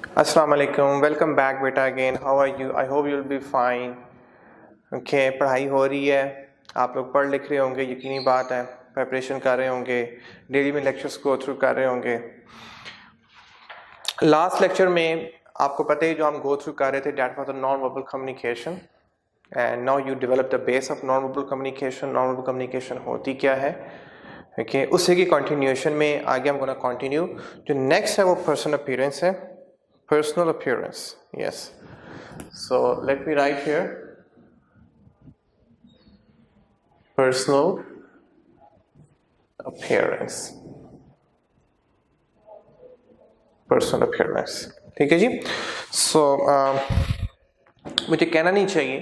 अस्सलाम वालेकुम, welcome back बेटा again. How are you? I hope you will be fine. Okay, पढ़ाई हो रही है, आप लोग पढ़ लिख रहे होंगे, यकीनी बात है। प्रिपरेशन कर रहे होंगे, डेली में लेक्चर्स गो थ्रू कर रहे होंगे। लास्ट लेक्चर में आपको पता है जो हम गो थ्रू कर रहे थे, that was the non verbal communication and now you develop the base of non verbal communication. Non verbal communication होती क्या है? ओके, उसी की कंटिन्यूएशन में आगे हम गोना कंटिन्यू। जो नेक्स्ट है वो पर्सन अपीयरेंस है। Personal appearance, yes. So let me write here personal appearance. Personal appearance, ठीक है जी। So मुझे कहना नहीं चाहिए,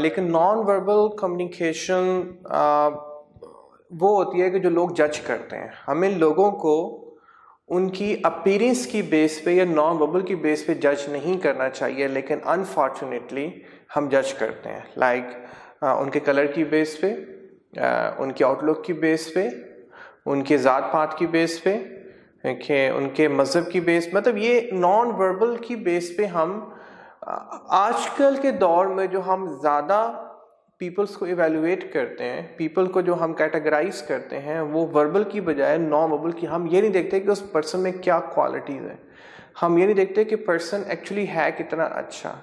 लेकिन नॉन वर्बल कम्युनिकेशन वो होती है कि जो लोग जज करते हैं। हमें लोगों को उनकी अपीयरेंस की बेस पे या नॉन वर्बल की बेस पे जज नहीं करना चाहिए, लेकिन अनफॉर्चुनेटली हम जज करते हैं। लाइक उनके कलर की बेस पे, उनके आउटलुक की बेस पे, उनके ज़ात पात की बेस पे, उनके मज़हब की बेस, मतलब ये नॉन वर्बल की बेस पे हम आजकल के दौर में जो हम ज़्यादा पीपल्स को इवेलुएट करते हैं, पीपल को जो हम कैटेगराइज करते हैं, वो वर्बल की बजाय नॉन वर्बल की। हम ये नहीं देखते कि उस पर्सन में क्या क्वालिटीज़ हैं, हम ये नहीं देखते कि पर्सन एक्चुअली है कितना अच्छा।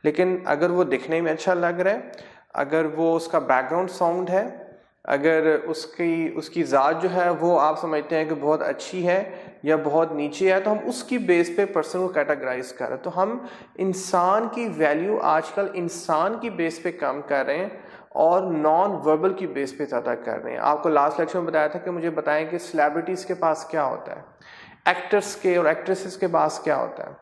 लेकिन अगर वो दिखने में अच्छा लग रहा है, अगर वो उसका बैकग्राउंड साउंड है, अगर उसकी ज़ात जो है वो आप समझते हैं कि बहुत अच्छी है या बहुत नीचे है, तो हम उसकी बेस पे पर्सन को कैटेगराइज कर रहे हैं। तो हम इंसान की वैल्यू आजकल इंसान की बेस पे कम कर रहे हैं और नॉन वर्बल की बेस पे ज़्यादा कर रहे हैं। आपको लास्ट लेक्चर में बताया था कि मुझे बताएं कि सेलिब्रिटीज़ के पास क्या होता है, एक्टर्स के और एक्ट्रेसेस के पास क्या होता है।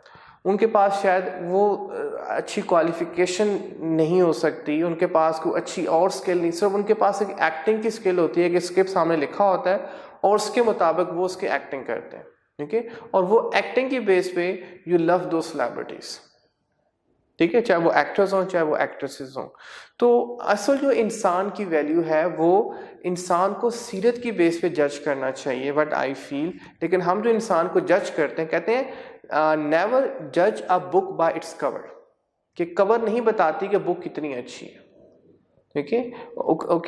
उनके पास शायद वो अच्छी क्वालिफिकेशन नहीं हो सकती, उनके पास कोई अच्छी और स्किल नहीं, सिर्फ उनके पास एक एक्टिंग की स्किल होती है कि स्क्रिप्ट सामने लिखा होता है और उसके मुताबिक वो उसकी एक्टिंग करते हैं, ठीक है। और वो एक्टिंग की बेस पे यू लव दो सेलिब्रिटीज, ठीक है, चाहे वो एक्टर्स हों चाहे वो एक्ट्रेसेस हों। तो असल जो इंसान की वैल्यू है वो इंसान को सीरत की बेस पे जज करना चाहिए, व्हाट आई फील। लेकिन हम जो इंसान को जज करते हैं, कहते हैं नेवर जज a book by its cover, कि कवर नहीं बताती कि बुक कितनी अच्छी है, ठीक है।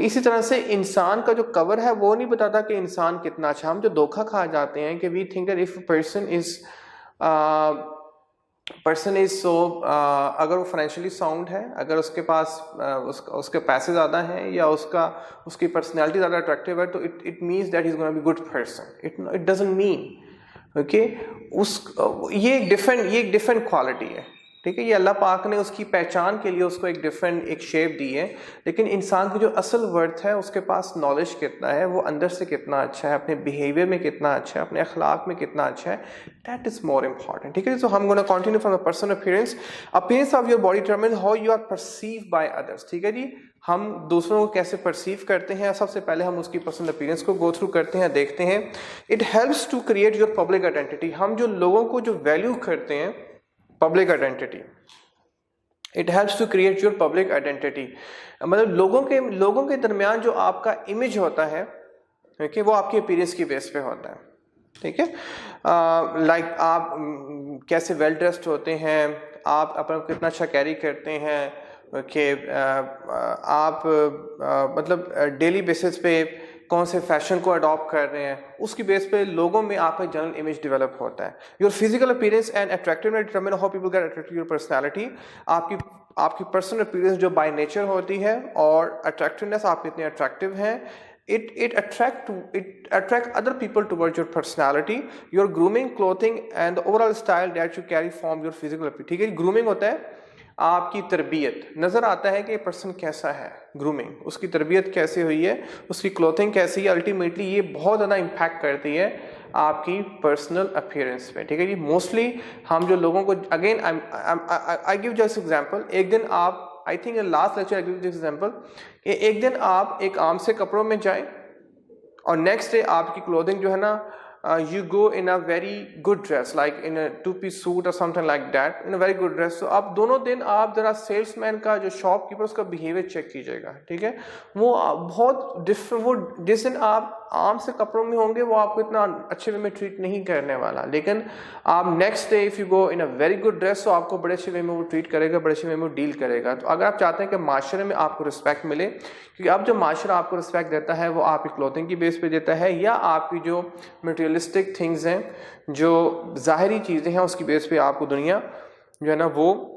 इसी तरह से इंसान का जो कवर है वो नहीं बताता कि इंसान कितना अच्छा। हम जो धोखा खा जाते हैं कि we think that if person is so, अगर वो फाइनेंशियली साउंड है, अगर उसके पास उसके पैसे ज़्यादा हैं या उसकी पर्सनैलिटी ज़्यादा अट्रैक्टिव है, तो it means that is gonna be good person. It doesn't mean, okay. ये एक डिफरेंट क्वालिटी है, ठीक है। ये अल्लाह पाक ने उसकी पहचान के लिए उसको एक डिफरेंट एक शेप दी है। लेकिन इंसान की जो असल वर्थ है, उसके पास नॉलेज कितना है, वो अंदर से कितना अच्छा है, अपने बिहेवियर में कितना अच्छा है, अपने अखलाक में कितना अच्छा है, दैट इज मोर इंपॉर्टेंट, ठीक है। सो हम gonna continue from the person appearance of your body determine how you are perceive by others, ठीक है जी। हम दूसरों को कैसे परसीव करते हैं, सबसे पहले हम उसकी पर्सनल अपीयरेंस को गो थ्रू करते हैं, देखते हैं। It helps to create your public identity. हम जो लोगों को जो वैल्यू करते हैं, public identity, it helps to create your public identity. मतलब लोगों के दरमियान जो आपका इमेज होता है, ठीक, वो आपकी अपीयरेंस की बेस पे होता है, ठीक है। लाइक आप कैसे वेल ड्रेस्ड होते हैं, आप अपना कितना अच्छा कैरी करते हैं, ओके। आप मतलब डेली बेसिस पे कौन से फैशन को अडॉप्ट कर रहे हैं, उसकी बेस पे लोगों में आपका जनरल इमेज डेवलप होता है। Your physical appearance and attractiveness determine how people get attracted to your personality. आपकी पर्सनल अपीयरेंस जो बाय नेचर होती है और अट्रैक्टिवनेस, आप कितने अट्रैक्टिव हैं, it attract other people towards your personality, your grooming, clothing and the overall style that you carry from your physical appearance, ठीक है। ग्रूमिंग होता है आपकी तरबियत, नज़र आता है कि पर्सन कैसा है, ग्रूमिंग, उसकी तरबियत कैसे हुई है, उसकी क्लोथिंग कैसी है, अल्टीमेटली ये बहुत ज़्यादा इम्पैक्ट करती है आपकी पर्सनल अपीयरेंस पे, ठीक है जी। मोस्टली हम जो लोगों को, again I give just example, एक दिन आप, I think last lecture I give this example, कि एक दिन आप एक आम से कपड़ों में जाएं और नेक्स्ट डे आपकी क्लोथिंग जो है ना, you go in a very good dress, like in a two-piece suit or something like that, in a very good dress. So आप दोनों दिन आप जरा सेल्समैन का, जो शॉपकीपर, उसका बिहेवियर चेक कीजिएगा, ठीक है। वो बहुत डिफरेंट, वो जिस दिन आप आम से कपड़ों में होंगे वो आपको इतना अच्छे वे में ट्रीट नहीं करने वाला, लेकिन आप next day if you go in a very good dress तो आपको बड़े अच्छे वे में वो ट्रीट करेगा, बड़े अच्छे वे में वो डील करेगा। तो अगर आप चाहते हैं कि माशरे में आपको रिस्पेक्ट मिले, क्योंकि अब जो माशरा आपको रिस्पेक्ट देता है वो आपकी क्लोथिंग की बेस पे देता है या आपकी जो मटेरियलिस्टिक थिंग्स हैं, जो ज़ाहरी चीज़ें हैं, उसकी बेस पे आपको दुनिया जो है ना वो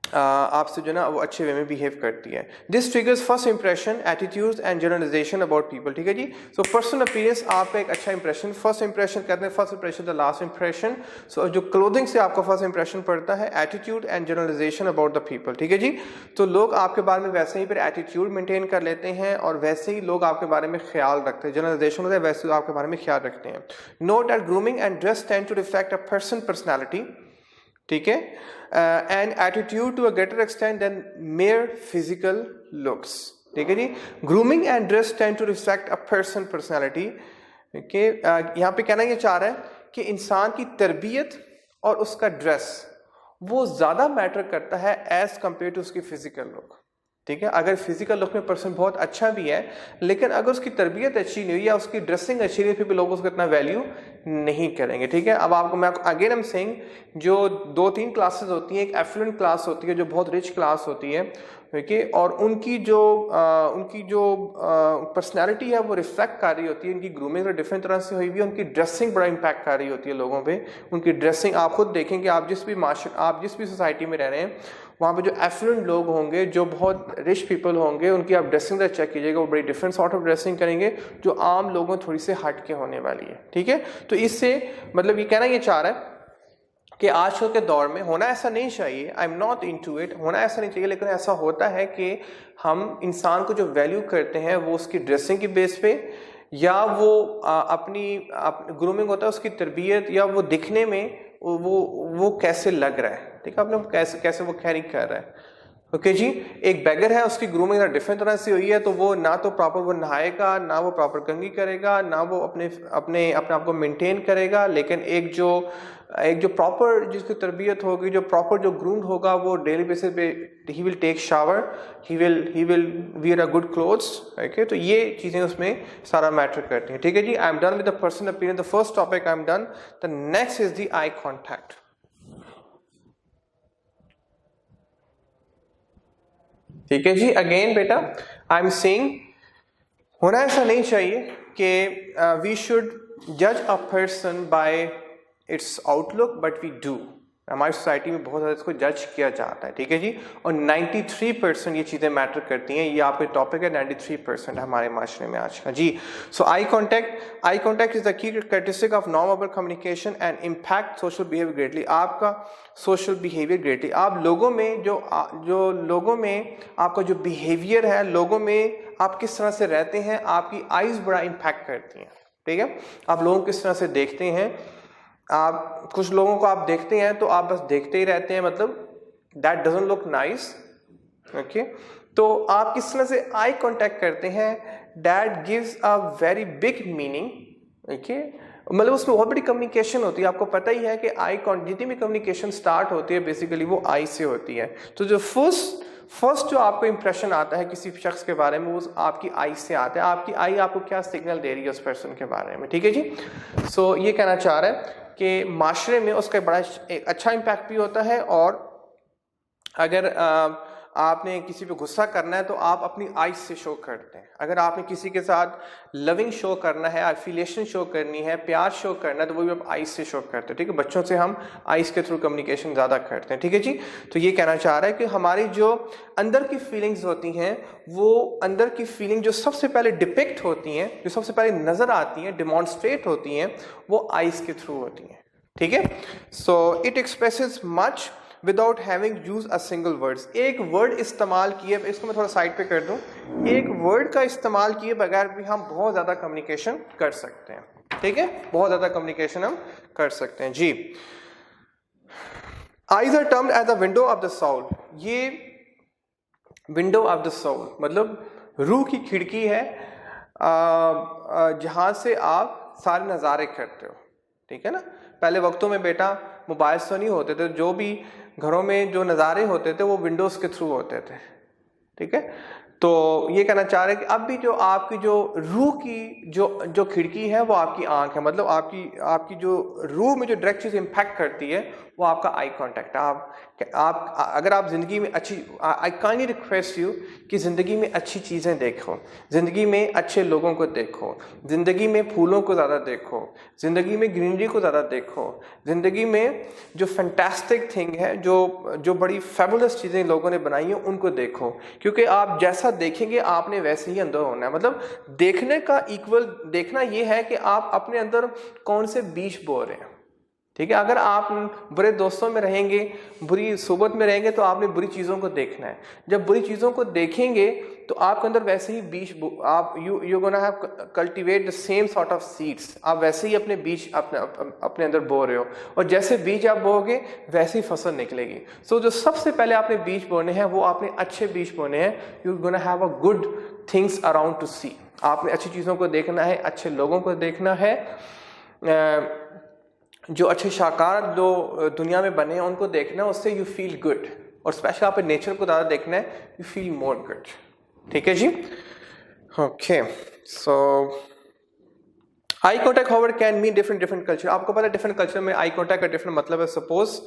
आपसे जो ना वो अच्छे वे में बिहेव करती है। This triggers first impression, attitudes and generalization about people. ठीक है जी। सो पर्सनल अपीयरेंस आपका एक अच्छा इंप्रेशन, फर्स्ट इंप्रेशन कहते हैं, first impression the last impression. So जो क्लोथिंग से आपका फर्स्ट इंप्रेशन पड़ता है, attitude and generalization about the people. ठीक है जी। तो लोग आपके बारे में वैसे ही फिर एटीट्यूड मेंटेन कर लेते हैं और वैसे ही लोग आपके बारे में ख्याल रखते हैं, जनरलाइजेशन होता है वैसे आपके बारे में ख्याल रखते हैं। Note that grooming and dress tend to reflect a person personality, ठीक है, and attitude to a greater extent than mere physical looks. ठीक है जी। Grooming and dress tend to reflect a person personality के यहाँ पे कहना ये चाह रहा है कि इंसान की तरबियत और उसका ड्रेस वो ज़्यादा मैटर करता है एज कंपेयर टू उसकी फिजिकल लुक। ठीक है। अगर फिजिकल लुक में पर्सन बहुत अच्छा भी है, लेकिन अगर उसकी तरबियत अच्छी नहीं हुई या उसकी ड्रेसिंग अच्छी नहीं, फिर भी लोग उसको इतना वैल्यू नहीं करेंगे। ठीक है। अब आपको मैं अगेन हम सेइंग, जो 2-3 क्लासेस होती हैं, एक एफ्लुएंट क्लास होती है जो बहुत रिच क्लास होती है, ठीक है, और उनकी जो पर्सनैलिटी है वो रिफ्लेक्ट कर रही होती है, उनकी ग्रूमिंग डिफरेंट तरह से हुई भी, उनकी ड्रेसिंग बड़ा इम्पैक्ट कर रही होती है लोगों पे। उनकी ड्रेसिंग आप खुद देखेंगे, आप जिस भी सोसाइटी में रह रहे हैं वहाँ पे जो एफ्लुएंट लोग होंगे, जो बहुत रिच पीपल होंगे, उनकी आप ड्रेसिंग का चेक कीजिएगा, वो बड़ी डिफरेंट सॉर्ट ऑफ ड्रेसिंग करेंगे जो आम लोगों थोड़ी से हट के होने वाली है। ठीक है। तो इससे मतलब ये कहना ये चाह रहा है कि आजकल के दौर में होना ऐसा नहीं चाहिए, आई एम नॉट इनटू इट, होना ऐसा नहीं चाहिए, लेकिन ऐसा होता है कि हम इंसान को जो वैल्यू करते हैं वो उसकी ड्रेसिंग की बेस पे, या वो अपनी ग्रूमिंग होता है उसकी तरबियत, या वो दिखने में वो कैसे लग रहा है। ठीक है। आपने कैसे वो कैरी कर रहा है। ओके जी। एक बैगर है, उसकी ग्रूमिंग डिफरेंट तरह से हुई है, तो वो ना तो प्रॉपर वो नहाएगा, ना वो प्रॉपर कंघी करेगा, ना वो अपने आप को मेंटेन करेगा। लेकिन एक जो प्रॉपर जिसकी तरबियत होगी, जो प्रॉपर जो ग्रूम्ड होगा, वो डेली बेसिस पे he will take shower, he will wear a good clothes. Okay. तो ये चीजें उसमें सारा मैटर करती हैं। ठीक है जी। I am done with the personal appearance, the first topic I am done. The next is the eye contact. ठीक है जी। अगेन बेटा आई एम सेइंग, होना ऐसा नहीं चाहिए कि वी शुड जज a person by its outlook, but we do. हमारी सोसाइटी में बहुत ज़्यादा इसको जज किया जाता है। ठीक है जी। और 93% ये चीज़ें मैटर करती हैं। ये आपका टॉपिक है, 93% हमारे माशरे में आज का जी। So eye contact is the key characteristic of non verbal communication and impact social behavior greatly. आपका सोशल बिहेवियर ग्रेटली, आप लोगों में जो लोगों में आपका जो बिहेवियर है, लोगों में आप किस तरह से रहते हैं, आपकी आईज बड़ा इम्पैक्ट करती हैं। ठीक है। आप लोगों को किस तरह से देखते हैं, आप कुछ लोगों को आप देखते हैं तो आप बस देखते ही रहते हैं, मतलब that doesn't look nice. Okay. तो आप किस तरह से आई कांटेक्ट करते हैं, that gives a very big meaning. Okay. मतलब उसमें बहुत बड़ी कम्युनिकेशन होती है। आपको पता ही है कि जितनी भी कम्युनिकेशन स्टार्ट होती है बेसिकली वो आई से होती है। तो जो फर्स्ट जो आपको इंप्रेशन आता है किसी शख्स के बारे में, वो आपकी आई से आता है। आपकी आई आपको क्या सिग्नल दे रही है उस पर्सन के बारे में। ठीक है जी। सो ये कहना चाह रहा है कि माशरे में उसका बड़ा एक अच्छा इम्पैक्ट भी होता है, और अगर आपने किसी पे गुस्सा करना है तो आप अपनी आइज से शो करते हैं। अगर आपने किसी के साथ लविंग शो करना है, एफिलिएशन शो करनी है, प्यार शो करना है, तो वो भी आप आइज से शो करते हैं। ठीक है। बच्चों से हम आइज के थ्रू कम्युनिकेशन ज़्यादा करते हैं। ठीक है जी। तो ये कहना चाह रहा है कि हमारी जो अंदर की फीलिंग्स होती हैं, वो अंदर की फीलिंग जो सबसे पहले डिपिक्ट होती हैं, जो सबसे पहले नज़र आती हैं, डिमॉन्स्ट्रेट होती हैं, वो आइज के थ्रू होती हैं। ठीक है। So it expresses much without having use a single words. एक वर्ड इस्तेमाल किए, इसको मैं थोड़ा साइड पे कर दूं, एक वर्ड का इस्तेमाल किए बगैर भी हम बहुत ज़्यादा कम्युनिकेशन कर सकते हैं। ठीक है। बहुत ज़्यादा कम्युनिकेशन हम कर सकते हैं जी। Eyes are termed as the window of the soul. ये विंडो ऑफ द सोल मतलब रूह की खिड़की है, जहाँ से आप सारे नज़ारे करते हो। ठीक है ना। पहले वक्तों में बेटा मोबाइल तो नहीं होते थे, जो भी घरों में जो नज़ारे होते थे वो विंडोज़ के थ्रू होते थे। ठीक है। तो ये कहना चाह रहे हैं कि अब भी जो आपकी जो रूह की जो खिड़की है वो आपकी आंख है, मतलब आपकी जो रूह में जो डायरेक्ट चीज इम्पैक्ट करती है वो आपका आई कांटेक्ट। आप अगर आप जिंदगी में अच्छी, आई काइंडली रिक्वेस्ट यू कि जिंदगी में अच्छी चीजें देखो, जिंदगी में अच्छे लोगों को देखो, जिंदगी में फूलों को ज्यादा देखो, जिंदगी में ग्रीनरी को ज्यादा देखो, जिंदगी में जो फैंटास्टिक थिंग है, जो बड़ी फैबुलस चीजें लोगों ने बनाई हैं उनको देखो, क्योंकि आप जैसा देखेंगे आपने वैसे ही अंदर होना है। मतलब देखने का इक्वल देखना ये है कि आप अपने अंदर कौन से बीज बो रहे हैं। ठीक है, अगर आप बुरे दोस्तों में रहेंगे, बुरी सोबत में रहेंगे तो आपने बुरी चीज़ों को देखना है। जब बुरी चीज़ों को देखेंगे तो आपके अंदर वैसे ही बीज आप you gonna have cultivate the same sort of seeds, आप वैसे ही अपने बीज अपने अंदर बो रहे हो, और जैसे बीज आप बोगे वैसे ही फसल निकलेगी। सो जो सबसे पहले आपने बीज बोने हैं वो आपने अच्छे बीज बोने हैं। You gonna have a good things around to see, आपने अच्छी चीज़ों को देखना है, अच्छे लोगों को देखना है, जो अच्छे शाकार जो दुनिया में बने हैं उनको देखना है, उससे यू फील गुड। और स्पेशल आप नेचर को ज़्यादा देखना है, यू फील मोर गुड। ठीक है जी, okay. So eye contact however can mean different culture. आपको पता है डिफरेंट कल्चर में आई कॉन्टैक्ट का डिफरेंट मतलब है। सपोज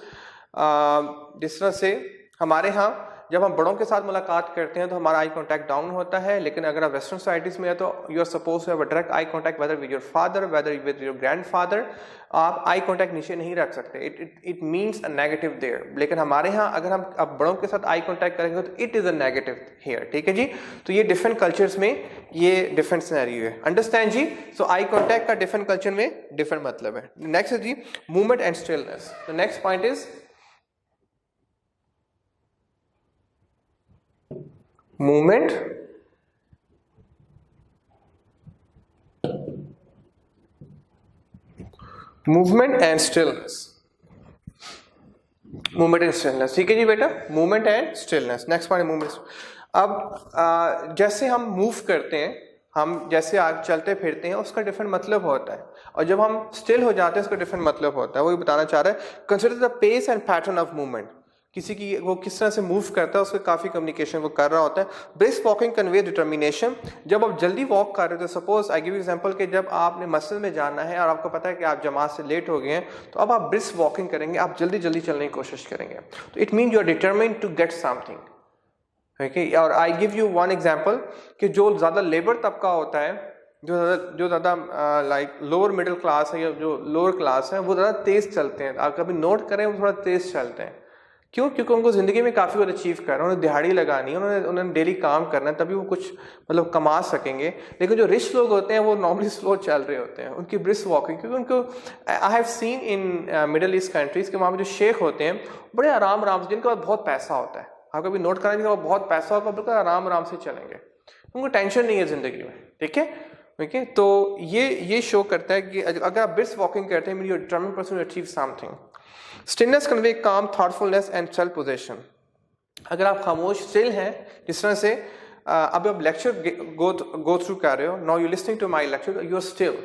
जिस तरह से हमारे यहाँ जब हम बड़ों के साथ मुलाकात करते हैं तो हमारा आई कांटेक्ट डाउन होता है, लेकिन अगर आप वेस्टर्न सोसाइटीज में है तो you are suppose to have a direct eye contact whether with your father, whether with your grandfather. आप आई कांटेक्ट नीचे नहीं रख सकते, it means a negative there. लेकिन हमारे यहाँ अगर हम अब बड़ों के साथ आई कांटेक्ट करेंगे तो it is a negative here. ठीक है जी, तो ये डिफरेंट कल्चर्स में ये डिफरेंट सिनेरियो है। अंडरस्टैंड जी? सो आई कांटेक्ट का डिफरेंट कल्चर में डिफरेंट मतलब है। नेक्स्ट है जी movement and stillness. The next point is movement and stillness। Movement and stillness, ठीक है जी बेटा, movement and stillness. Next point movement. अब जैसे हम मूव करते हैं, हम जैसे आगे चलते फिरते हैं उसका डिफरेंट मतलब होता है, और जब हम स्टिल हो जाते हैं उसका डिफरेंट मतलब होता है। वो बताना चाह रहा है consider the pace and pattern of movement. किसी की वो किस तरह से मूव करता है उसके काफ़ी कम्युनिकेशन वो कर रहा होता है। Brisk walking convey determination. जब आप जल्दी वॉक कर रहे हो तो सपोज आई गिव एग्जांपल कि जब आपने मस्जिद में जाना है और आपको पता है कि आप जमात से लेट हो गए हैं, तो अब आप ब्रिस्क वॉकिंग करेंगे, आप जल्दी जल्दी चलने की कोशिश करेंगे, तो it mean you are determined to get something. ठीक है, और I give you one example कि जो ज़्यादा लेबर तबका होता है, जो ज़्यादा लाइक लोअर मिडिल क्लास है या जो लोअर क्लास है, वो ज़्यादा तेज़ चलते हैं। आप कभी नोट करें वो थोड़ा तेज़ चलते हैं। क्यों? क्योंकि उनको ज़िंदगी में काफ़ी कुछ अचीव करना है, उन्हें दिहाड़ी लगानी है, उन्होंने डेली काम करना है, तभी वो कुछ मतलब कमा सकेंगे। लेकिन जो रिच लोग होते हैं वो नॉर्मली स्लो चल रहे होते हैं, उनकी ब्रिस्क वॉकिंग, क्योंकि उनको I have seen in middle east countries के वहाँ पे जो शेख होते हैं बड़े आराम आराम से, जिनके पास बहुत पैसा होता है, आप कभी नोट करेंगे जिनका बहुत पैसा होगा बिल्कुल आराम आराम से चलेंगे, उनको टेंशन नहीं है ज़िंदगी में। ठीक है, ठीक है, तो ये शो करता है कि अगर आप ब्रिस्क वॉकिंग करते हैं mean you are determined person to achieve something. Stillness convey calm, thoughtfulness and self possession. अगर आप खामोश स्टिल हैं, जिस तरह से अब आप लेक्चर गो थ्रू कर रहे हो, now you listening to my lecture, you are still.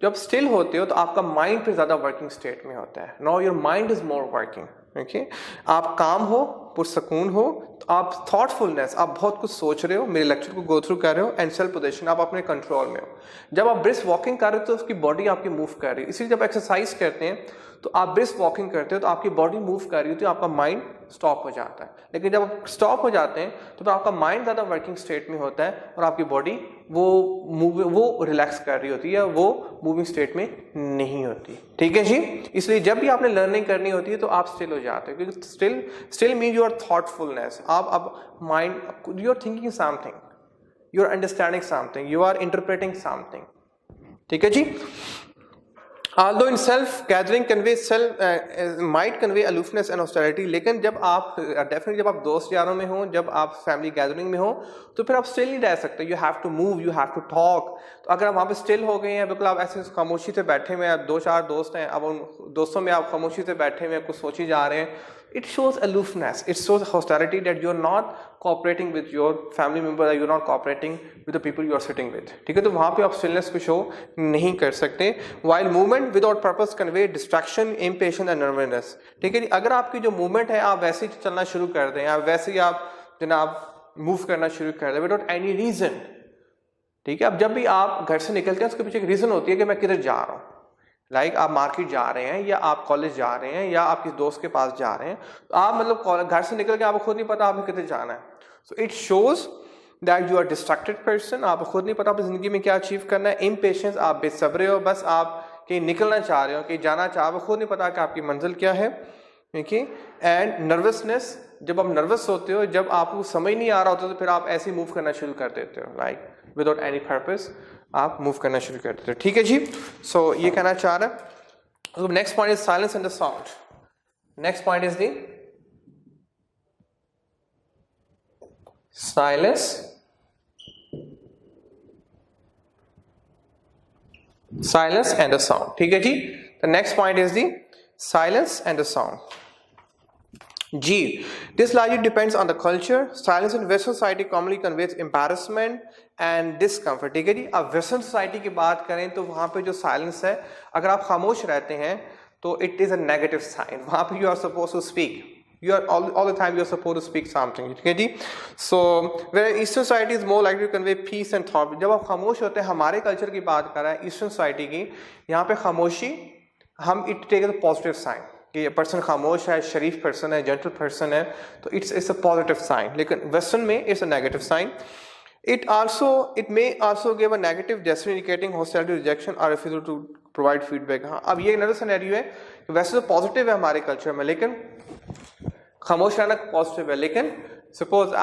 जब स्टिल होते हो तो आपका माइंड पे ज़्यादा वर्किंग स्टेट में होता है। Now your mind is more working. Okay, आप काम हो, पुरसकून हो, तो आप थॉटफुलनेस, आप बहुत कुछ सोच रहे हो, मेरे लेक्चर को गो थ्रू कर रहे हो, एंड सेल्फ पोजीशन, आप अपने कंट्रोल में हो। जब आप ब्रिस्क वॉकिंग कर रहे हो तो उसकी बॉडी आपकी मूव कर रही है। इसलिए जब एक्सरसाइज करते हैं तो आप ब्रिस्क वॉकिंग करते हो तो आपकी बॉडी मूव कर रही होती है, आपका माइंड स्टॉप हो जाता है। लेकिन जब आप स्टॉप हो जाते हैं तो आपका माइंड ज़्यादा वर्किंग स्टेट में होता है और आपकी बॉडी वो रिलैक्स कर रही होती है, वो मूविंग स्टेट में नहीं होती। ठीक है जी, इसलिए जब भी आपने लर्निंग करनी होती है तो आप स्टिल हो जाते हो, क्योंकि स्टिल मीन योर थॉटफुलनेस। आप अब mind, you are thinking something, you are understanding something, you are interpreting something. ठीक है जी। Although in self gathering might convey aloofness and hostility, लेकिन जब आप डेफिनेटली जब आप दोस्त यारों में हो, जब आप फैमिली गैदरिंग में हो, तो फिर आप स्टिल नहीं रह सकते। You have to move, you have to talk. तो अगर आप वहाँ पे स्टिल हो गए हैं, बिल्कुल आप ऐसे खामोशी से बैठे हुए हैं, 2-4 दोस्त हैं, अब उन दोस्तों में आप खामोशी से बैठे हुए हैं, कुछ सोची जा रहे हैं, it shows aloofness, it shows hostility, that you're not cooperating with your family member, you're not cooperating with the people you are sitting with। ठीक है, तो वहाँ पे आप stillness को show नहीं कर सकते। while movement without purpose convey distraction, impatience and nervousness। ठीक है जी, अगर आपकी जो movement है आप वैसे ही चलना शुरू कर दें, आप वैसे ही आप जनाब मूव करना शुरू कर दे विदाउट एनी रीजन। ठीक है, अब जब भी आप घर से निकलते हैं उसके पीछे एक रीजन होती है कि मैं किधर जा रहा हूँ। लाइक आप मार्केट जा रहे हैं या आप कॉलेज जा रहे हैं या आप किसी दोस्त के पास जा रहे हैं, तो आप मतलब घर से निकल के आपको खुद नहीं पता आपको किधर जाना है। So it shows that you are distracted person, आपको खुद नहीं पता अपनी जिंदगी में क्या अचीव करना है। इम्पेशेंस, आप बेसब्रे हो, बस आप कहीं निकलना चाह रहे हो, कहीं जाना चाह रहे हो, खुद नहीं पता कि आपकी मंजिल क्या है। देखिए, एंड नर्वसनेस, जब आप नर्वस होते हो, जब आपको समझ नहीं आ रहा होता तो फिर आप ऐसे ही मूव करना शुरू कर देते हो, लाइक विदाउट एनी पर्पस आप मूव करना शुरू कर देते हो। ठीक है जी, सो ये कहना चाह रहा है। Next point is silence and the sound. Next point is the silence, silence and the sound. ठीक है जी, the next point is the silence and the sound. G. This largely depends on the culture. Silence in Western society commonly conveys embarrassment and discomfort. ठीक है जी, अब western society की बात करें तो वहाँ पे जो साइलेंस है, अगर आप खामोश रहते हैं तो it is a negative sign. वहाँ पे you are suppose to speak, you are all the time you are suppose to speak something. ठीक है जी, so where eastern society is more likely to convey peace and thought. जब आप खामोश होते हैं, हमारे कल्चर की बात कर रहा है ईस्टर्न सोसाइटी की, यहाँ पे खामोशी हम it take as a positive sign कि ये पर्सन खामोश है, शरीफ पर्सन है, जेंटल पर्सन है, तो इट्स अ पॉजिटिव साइन। लेकिन वेस्टर्न में it's a negative sign. It may also give a negative gesture indicating hostility, rejection और रिफ्यूजल टू प्रोवाइड फीडबैक। हाँ, अब ये नया सिनेरियो है कि वैसे तो पॉजिटिव है हमारे कल्चर में, लेकिन खामोश रहना पॉजिटिव है। लेकिन suppose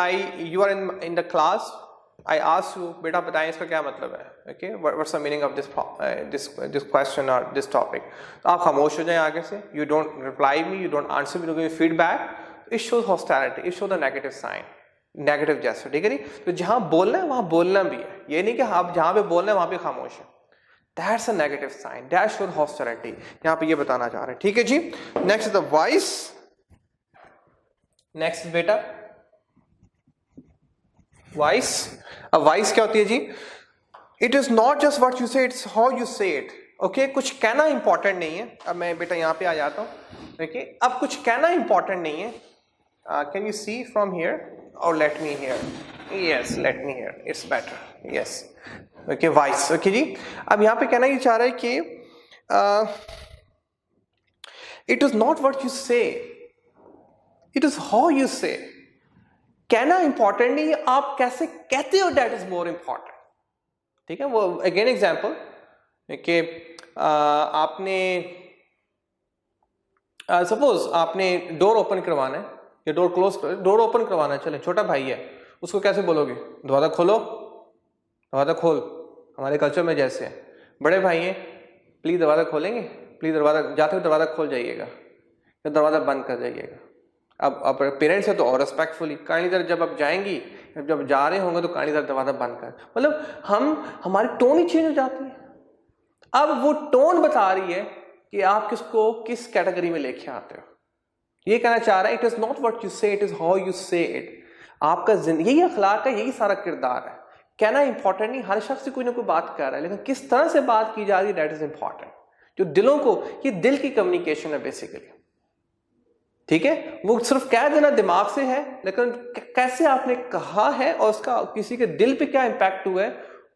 you are in the class, I ask you, बेटा बताएं इसका क्या मतलब है, okay? What's the meaning of this question or this topic? तो आप खामोश हो जाएं आगे से, you don't reply me, you don't answer me, you don't give feedback. It shows hostility, it shows the negative sign, negative gesture, ठीक है नहीं? तो जहाँ बोलना है वहाँ बोलना भी है, ये नहीं कि आप जहाँ पे बोलना है वहाँ पे खामोश है। That's a negative sign, that shows hostility. यहाँ पे ये बताना चाह रहे हैं। ठीक है जी, next is the voice. Next is बेटा वॉइस। अब वॉइस क्या होती है जी? It is not just what you say, it's how you say it. Okay, कुछ कहना इंपॉर्टेंट नहीं है। अब मैं बेटा यहाँ पे आ जाता हूँ। देखिए, अब कुछ कहना इंपॉर्टेंट नहीं है। Can you see from here or let me hear? Yes, let me hear, it's better. Yes, okay, voice. Okay जी, अब यहाँ पे कहना ये चाह रहा है कि it is not what you say, it is how you say. कहना इंपॉर्टेंट नहीं है, आप कैसे कहते हो, दैट इज मोर इंपॉर्टेंट। ठीक है, वो अगेन एग्जांपल कि आपने सपोज आपने डोर ओपन करवाना है या डोर क्लोज कर, डोर ओपन करवाना है, चले छोटा भाई है, उसको कैसे बोलोगे? दरवाजा खोलो, दरवाजा खोल। हमारे कल्चर में जैसे है, बड़े भाई हैं, प्लीज दरवाजा खोलेंगे, प्लीज दरवाजा, जाते हुए दरवाजा खोल जाइएगा या दरवाजा बंद कर जाइएगा। अब पेरेंट्स है तो और रेस्पेक्टफुली, कहानी तरह जब आप जाएंगी, जब जा रहे होंगे तो कहानी तरह दरवाजा बंद कर, मतलब हमारी टोन ही चेंज हो जाती है। अब वो टोन बता रही है कि आप किसको किस कैटेगरी में लेके आते हो। ये कहना चाह रहा है, it is not what you say, it is how you say it. आपका यही अखलाक है, यही सारा किरदार है। कहना इंपॉर्टेंट नहीं, हर शख्स से कोई ना कोई बात कर रहा है, लेकिन किस तरह से बात की जा रही है, दैट इज इंपॉर्टेंट। जो दिलों को, ये दिल की कम्युनिकेशन है बेसिकली। ठीक है, वो सिर्फ कह देना दिमाग से है, लेकिन कैसे आपने कहा है और उसका किसी के दिल पे क्या इंपैक्ट हुआ है,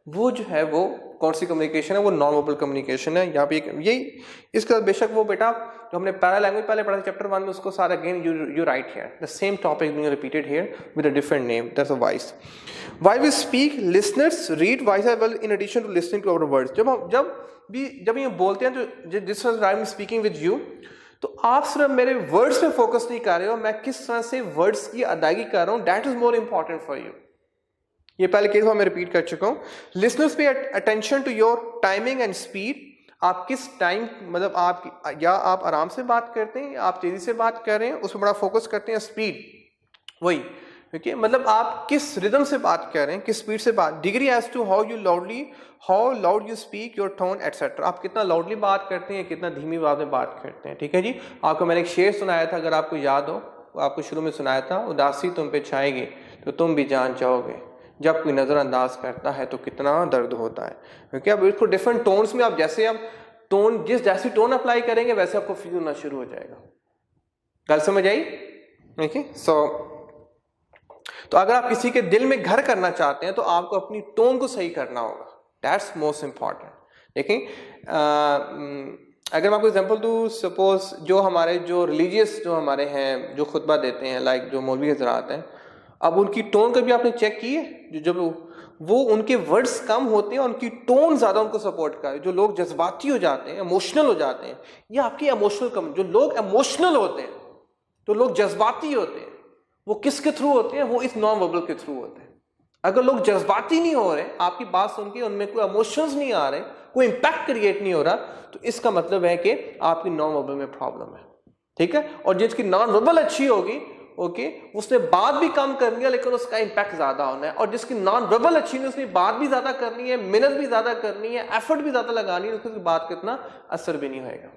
वो जो है वो कौन सी कम्युनिकेशन है, वो नॉन वर्बल कम्युनिकेशन है। यहाँ पे यही इसका बेशक वो बेटा जो हमने पैरा लैंग्वेज पहले पढ़ा था चैप्टर 1 में, उसको सारा again you right here the same topic being repeated here with a different name, that's a voice. While we speak, listeners read voice as well in addition to listening to our words. जब ये बोलते हैं तो this was I am speaking with you, तो आप सिर्फ मेरे words पे फोकस नहीं कर रहे हो, मैं किस तरह से वर्ड्स की अदायगी कर रहा हूं, that is more important for you. ये पहले केस मैं रिपीट कर चुका हूं। Listeners pay attention to your timing and speed. आप किस टाइम, मतलब आप या आप आराम से बात करते हैं, आप तेजी से बात कर रहे हैं, उस पर बड़ा फोकस करते हैं। स्पीड वही, ठीक है, मतलब आप किस रिदम से बात कर रहे हैं, किस स्पीड से बात। Degree as to how loud you speak, your tone etcetera. आप कितना लाउडली बात करते हैं, कितना धीमी आवाज में बात करते हैं। ठीक है जी, आपको मैंने एक शेर सुनाया था, अगर आपको याद हो, आपको शुरू में सुनाया था, उदासी तुम पे छाएगी तो तुम भी जान जाओगे, जब कोई नजरअंदाज करता है तो कितना दर्द होता है। क्योंकि अब इसको डिफरेंट टोन्स में आप जैसे आप टोन जैसी टोन अप्लाई करेंगे वैसे आपको फील होना शुरू हो जाएगा। गल समझ आई? ठीक है, सो तो अगर आप किसी के दिल में घर करना चाहते हैं तो आपको अपनी टोन को सही करना होगा, दैट्स मोस्ट इंपॉर्टेंट। देखिए अगर मैं आपको एग्जांपल दूं, सपोज जो हमारे जो रिलीजियस जो हमारे हैं जो खुतबा देते हैं, लाइक जो मौलवी हजरात हैं, अब उनकी टोन कभी आपने चेक की है? जब वो उनके वर्ड्स कम होते हैं, उनकी टोन ज़्यादा उनको सपोर्ट करे। जो लोग जज्बाती हो जाते हैं, इमोशनल हो जाते हैं, ये आपकी इमोशनल कम, जो लोग इमोशनल होते हैं, तो लोग जज्बाती होते हैं, वो किसके थ्रू होते हैं? वो इस नॉन वर्बल के थ्रू होते हैं। अगर लोग जज्बाती नहीं हो रहे, आपकी बात सुन के उनमें कोई इमोशंस नहीं आ रहे, कोई इंपैक्ट क्रिएट नहीं हो रहा, तो इसका मतलब है कि आपकी नॉन वर्बल में प्रॉब्लम है, ठीक है। और जिसकी नॉन वर्बल अच्छी होगी, ओके, उसने बात भी कम करनी है लेकिन उसका इंपैक्ट ज्यादा होना है। और जिसकी नॉन वर्बल अच्छी नहीं, उसने बात भी ज्यादा करनी है, मेहनत भी ज्यादा करनी है, एफर्ट भी ज्यादा लगानी है, उसकी बात का इतना असर भी नहीं होगा।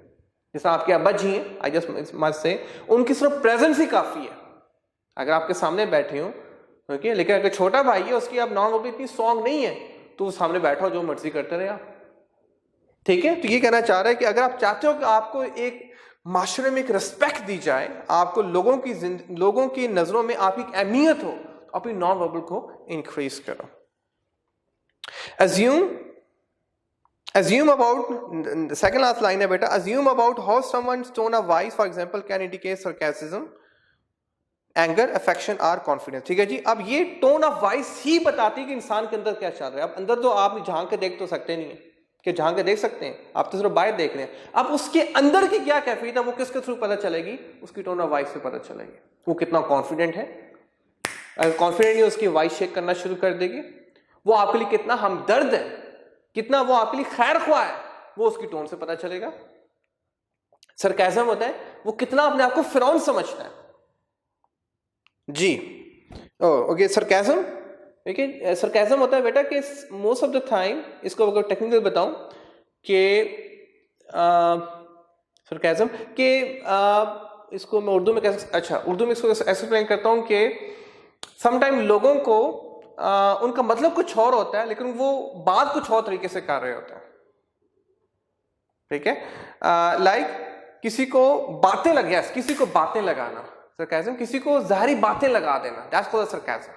जैसे आपके अब्बा जी हैं, आई जस्ट मस्ट से, उनकी सिर्फ प्रेजेंस ही काफी है अगर आपके सामने बैठे हो, ओके। लेकिन अगर छोटा भाई है, उसकी आप नॉन वर्बल इतनी स्ट्रॉन्ग नहीं है, तो वो सामने बैठा हो, जो मर्जी करते रहे आप, ठीक है। तो ये कहना चाह रहा है कि अगर आप चाहते हो कि आपको एक माशरे में एक रिस्पेक्ट दी जाए, आपको लोगों की नजरों में आपकी एक अहमियत हो, तो अपनी नॉन वर्बल को इंक्रीज करो। assume about the second last line है बेटा, assume about how someone's tone of voice for example can indicate sarcasm, anger, affection or confidence, ठीक है जी। अब ये टोन ऑफ वॉइस ही बताती है कि इंसान के अंदर क्या चल रहा है। अब अंदर तो आप झांक के देख तो सकते नहीं है, कि झांक के देख सकते हैं, आप तो सिर्फ बाहर देख रहे हैं। अब उसके अंदर की क्या कैफियत है, वो किसके थ्रू पता चलेगी? उसकी टोन ऑफ वॉइस से पता चलेगी। वो कितना कॉन्फिडेंट है, अगर कॉन्फिडेंट नहीं, उसकी वॉइस शेक करना शुरू कर देगी। वो आपके लिए कितना हमदर्द है, कितना वो आपके लिए खैर ख्वाह है, वो उसकी टोन से पता चलेगा। सरकाज़म होता है वो कितना अपने आप को फिरौन समझता है जी। ओके, सरकाज़म, देखिए सरकाज़म होता है बेटा कि मोस्ट ऑफ द टाइम, इसको अगर टेक्निकल बताऊं कि सरकाज़म के इसको मैं उर्दू में कैसे, अच्छा उर्दू में इसको एक्सप्लेन करता हूं कि समटाइम लोगों को उनका मतलब कुछ और होता है लेकिन वो बात कुछ और तरीके से कर रहे होते हैं, ठीक है। लाइक किसी को बातें लग गया, किसी को बातें लगाना, सरकाज़म, किसी को ज़ाहिरी बातें लगा देना, दैट्स कॉल्ड सरकाज़म,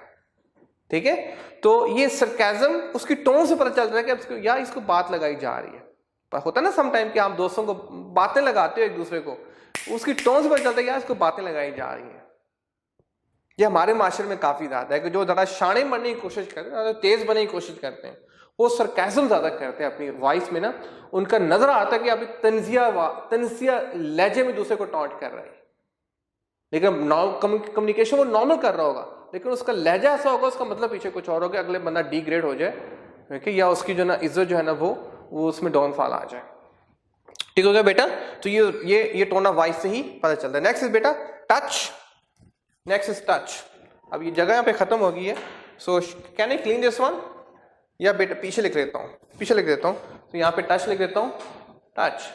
ठीक है। तो ये सरकाज़म उसकी टोन से पता चल रहा है कि यार इसको बात लगाई जा रही है। पर होता है ना समटाइम कि आप दोस्तों को बातें लगाते हो एक दूसरे को, उसकी टोन से पता चलता है यार इसको बातें लगाई जा रही है। ये हमारे माशरे में काफी ज्यादा है कि जो ज्यादा शाने बनने की कोशिश करते हैं, तेज बनने की कोशिश करते हैं, वो सरकाज़म ज्यादा करते हैं अपनी वॉइस में ना। उनका नजर आता है कि अभी तंजिया लहजे में दूसरे को टॉन्ट कर रहा है, लेकिन कम्युनिकेशन वो नॉर्मल कर रहा होगा, लेकिन उसका लहजा ऐसा होगा, उसका मतलब पीछे कुछ और होगा, अगले बंदा डिग्रेड हो जाए, या उसकी जो ना इज्जत जो है ना वो उसमें डाउनफॉल आ जाए, ठीक हो गया बेटा। तो ये टोन ऑफ वॉइस से ही पता चलता है। नेक्स्ट इज बेटा टच, नेक्स्ट इज टच। अब ये जगह यहाँ पे खत्म हो गई है, so can I clean this one, या बेटा पीछे लिख देता हूँ, पीछे लिख देता हूँ, तो यहाँ पे टच लिख देता हूँ, टच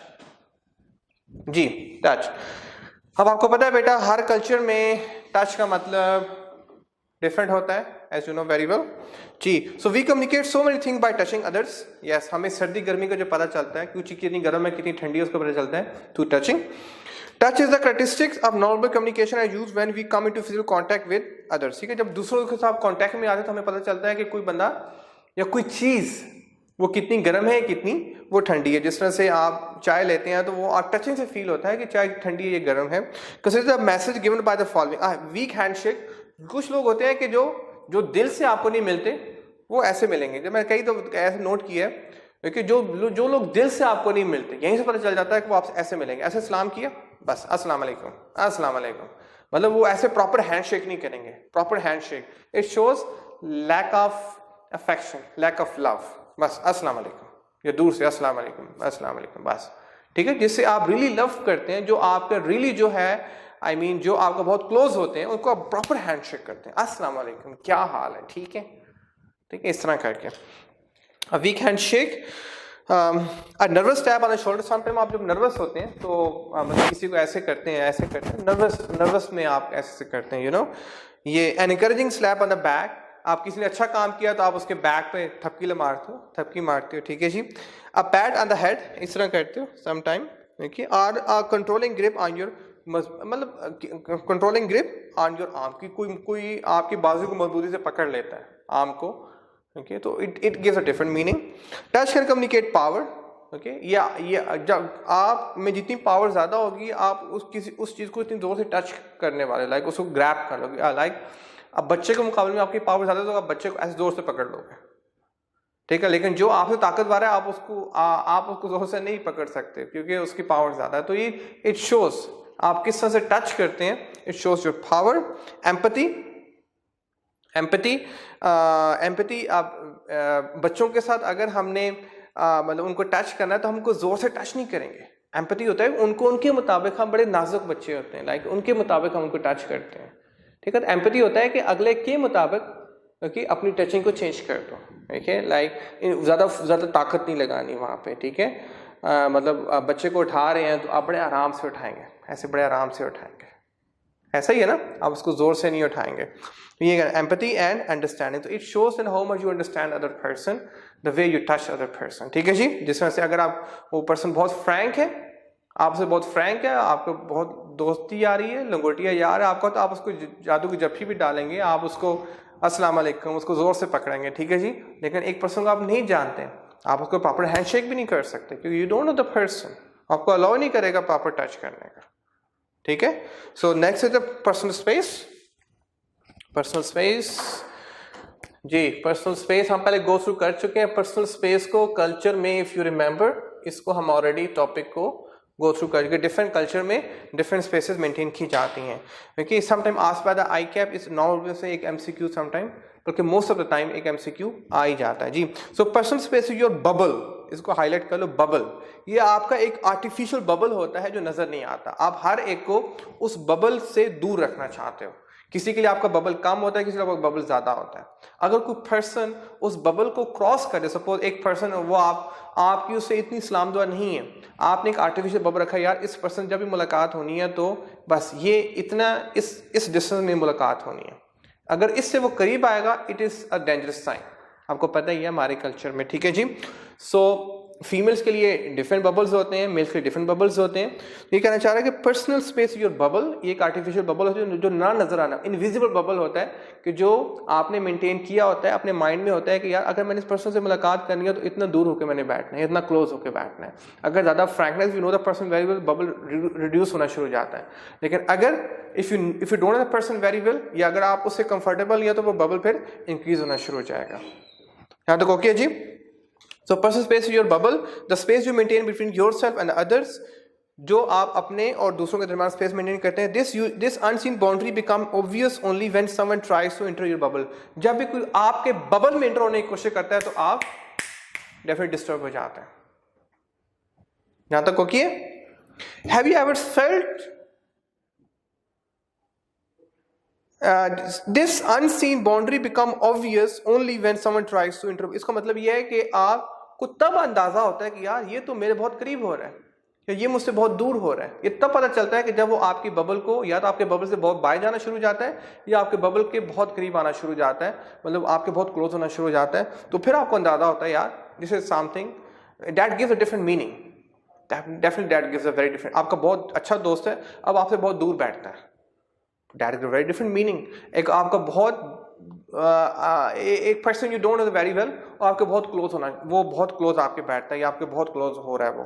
जी, टच। अब आपको पता है बेटा हर कल्चर में टच का मतलब डिफरेंट होता है, as you know very well जी। So we communicate so many thing by touching others, yes. हमें सर्दी गर्मी का जो पता चलता है, क्योंकि कितनी गर्म है कितनी ठंडी है उसका पता चलता है through touching. Touch is the characteristics of normal communication I use when we come into physical contact with others, ठीक है। जब दूसरों के साथ कांटेक्ट में आते हैं तो हमें पता चलता है कि कोई बंदा या कोई चीज वो कितनी गर्म है कितनी वो ठंडी है। जिस तरह से आप चाय लेते हैं तो वो आप टचिंग से फील होता है कि चाय ठंडी है ये गर्म है। Consider the message given by the following, weak handshake. कुछ लोग होते हैं कि जो दिल से आपको नहीं मिलते वो ऐसे मिलेंगे। जब मैंने कई तो ऐसे नोट किया है कि जो लोग दिल से आपको नहीं मिलते, यहीं से पता चल जाता है कि वो आपसे ऐसे मिलेंगे, ऐसे सलाम किया बस अस्सलाम वालेकुम, अस्सलाम वालेकुम, मतलब वो ऐसे प्रॉपर हैंडशेक नहीं करेंगे। Proper handshake it shows lack of affection, lack of love, बस अस्सलाम वालेकुम, या दूर से अस्सलाम वालेकुम, अस्सलाम वालेकुम, बस, ठीक है। जिससे आप रियली लव करते हैं, जो आपका रियली जो है आई मीन जो आपको बहुत क्लोज होते हैं, उनको आप प्रॉपर हैंडशेक करते हैं, अस्सलाम वालेकुम, क्या हाल है, ठीक है, ठीक है, इस तरह करके। A weak handshake, a nervous tap on the shoulder. Sometimes आप जब नर्वस होते हैं तो मतलब किसी को ऐसे करते हैं, ऐसे करते हैं, नर्वस में आप ऐसे करते हैं, यू नो। ये an encouraging slap on the back, आप किसी ने अच्छा काम किया तो आप उसके बैक पे थपकी मारते हो, ठीक है जी। A pat on the head, इस तरह करते हो sometime, okay, or a controlling grip on your मतलब controlling grip on your arm, की कोई आपकी बाजू को मजबूती से पकड़ लेता है आर्म को, ओके, तो it gives a different meaning. Touch can communicate power, okay, या जब आप में जितनी पावर ज्यादा होगी आप उस चीज को इतनी जोर से टच करने वाले, लाइक उसको ग्रैब कर लोगे, लाइक अब बच्चे के मुकाबले में आपकी पावर ज्यादा है तो आप बच्चे को ऐसे जोर से पकड़ लोगे, ठीक है, लेकिन जो आपसे ताकतवर है आप उसको जोर से नहीं पकड़ सकते क्योंकि उसकी पावर ज्यादा है। तो ये इट शोज आप किस तरह से टच करते हैं, it shows your power. Empathy आप बच्चों के साथ अगर हमने मतलब उनको टच करना है तो हमको जोर से टच नहीं करेंगे। एम्पैथी होता है उनको उनके मुताबिक, हम बड़े नाजुक बच्चे होते हैं, लाइक उनके मुताबिक हम उनको टच करते हैं, ठीक है। एम्पैथी होता है कि अगले के मुताबिक कि अपनी टचिंग को चेंज कर दो, ठीक है, लाइक ज़्यादा ताकत नहीं लगानी वहाँ पे, ठीक है। मतलब आप बच्चे को उठा रहे हैं तो आप बड़े आराम से उठाएंगे, ऐसे बड़े आराम से उठाएंगे, ऐसा ही है ना, आप उसको जोर से नहीं उठाएंगे। ये एम्पैथी एंड अंडरस्टैंडिंग, तो it shows in how much you understand other person, the way you touch other person, ठीक है जी। जिस तरह से अगर आप वो पर्सन बहुत फ्रैंक है, आपसे बहुत फ्रैंक है, आपको बहुत दोस्ती आ रही है, लंगोटिया यार है आपका, तो आप उसको जादू की जफ्फी भी डालेंगे, आप उसको अस्सलाम वालेकुम उसको जोर से पकड़ेंगे, ठीक है जी। लेकिन एक पर्सन को आप नहीं जानते, आप उसको प्रॉपर हैंडशेक भी नहीं कर सकते क्योंकि you don't know the person, आपको अलाउ नहीं करेगा प्रॉपर टच करने का, ठीक है। So next is the personal space. Personal space जी, पर्सनल स्पेस हम पहले गो थ्रू कर चुके हैं। पर्सनल स्पेस को कल्चर में, इफ यू रिमेंबर, इसको हम ऑलरेडी टॉपिक को गो थ्रू करके डिफरेंट कल्चर में डिफरेंट स्पेसेस मेंटेन की जाती हैं, क्योंकि sometime asked by the eye cap is not से एक एमसीक्यू समटाइम, बल्कि मोस्ट ऑफ द टाइम एक एमसीक्यू आ ही जाता है जी। So personal space is your bubble, इसको हाईलाइट कर लो, बबल। ये आपका एक आर्टिफिशियल बबल होता है जो नजर नहीं आता, आप हर एक को उस बबल से दूर रखना चाहते हो। किसी के लिए आपका बबल कम होता है, किसी के लिए आपका बबल ज्यादा होता है। अगर कोई पर्सन उस बबल को क्रॉस करे, सपोज एक पर्सन वो आपकी उससे इतनी सलाम दुआ नहीं है, आपने एक आर्टिफिशियल बबल रखा, यार इस पर्सन जब भी मुलाकात होनी है तो बस ये इतना इस डिस्टेंस में मुलाकात होनी है, अगर इससे वो करीब आएगा it is a dangerous sign, आपको पता ही है हमारे कल्चर में, ठीक है जी। सो फीमेल्स के लिए डिफरेंट बबल्स होते हैं, मेल्स के लिए डिफरेंट बबल्स होते हैं। ये कहना चाह रहा है कि पर्सनल स्पेस योर बबल, ये एक आर्टिफिशियल बबल होती है जो ना नजर आना, इनविजिबल बबल होता है कि जो आपने मेंटेन किया होता है, अपने माइंड में होता है कि यार अगर मैंने इस पर्सन से मुलाकात करनी है तो इतना दूर होकर मैंने बैठना है, इतना क्लोज होकर बैठना है। अगर ज्यादा frankness you know the person very well, bubble reduce होना शुरू हो जाता है। लेकिन अगर if you don't know the person very well, या अगर आप उससे कंफर्टेबल नहीं है तो वो बबल फिर इंक्रीज होना शुरू हो जाएगा। यहाँ तक okay ji. So personal space is your bubble, the space you maintain between yourself and others, जो आप अपने और दूसरों के दरमियान स्पेस मेंटेन करते हैं। This unseen boundary become obvious only when someone tries to enter your bubble. जब भी कोई आपके बबल में एंटर होने की कोशिश करता है तो आप डेफिनेटली डिस्टर्ब हो जाते हैं। यहां तक okay? Have you ever felt this unseen boundary become obvious only when someone tries to enter? इसका मतलब यह है कि आपको तब अंदाजा होता है कि यार ये तो मेरे बहुत करीब हो रहा है या ये मुझसे बहुत दूर हो रहा है। ये तब पता चलता है कि जब वो आपकी बबल को, या तो आपके बबल से बहुत बाहर जाना शुरू हो जाता है या आपके बबल के बहुत करीब आना शुरू हो जाता है, मतलब आपके बहुत क्लोज होना शुरू हो जाता है। तो फिर आपको अंदाजा होता है यार this is something that gives a different meaning, definitely that gives a very different. आपका बहुत अच्छा दोस्त है, अब आपसे बहुत दूर बैठता है, that is a very different meaning. एक आपका बहुत एक person you don't no very well और आपके बहुत क्लोज होना, वो बहुत क्लोज आपके बैठता है या आपके बहुत क्लोज हो रहा है, वो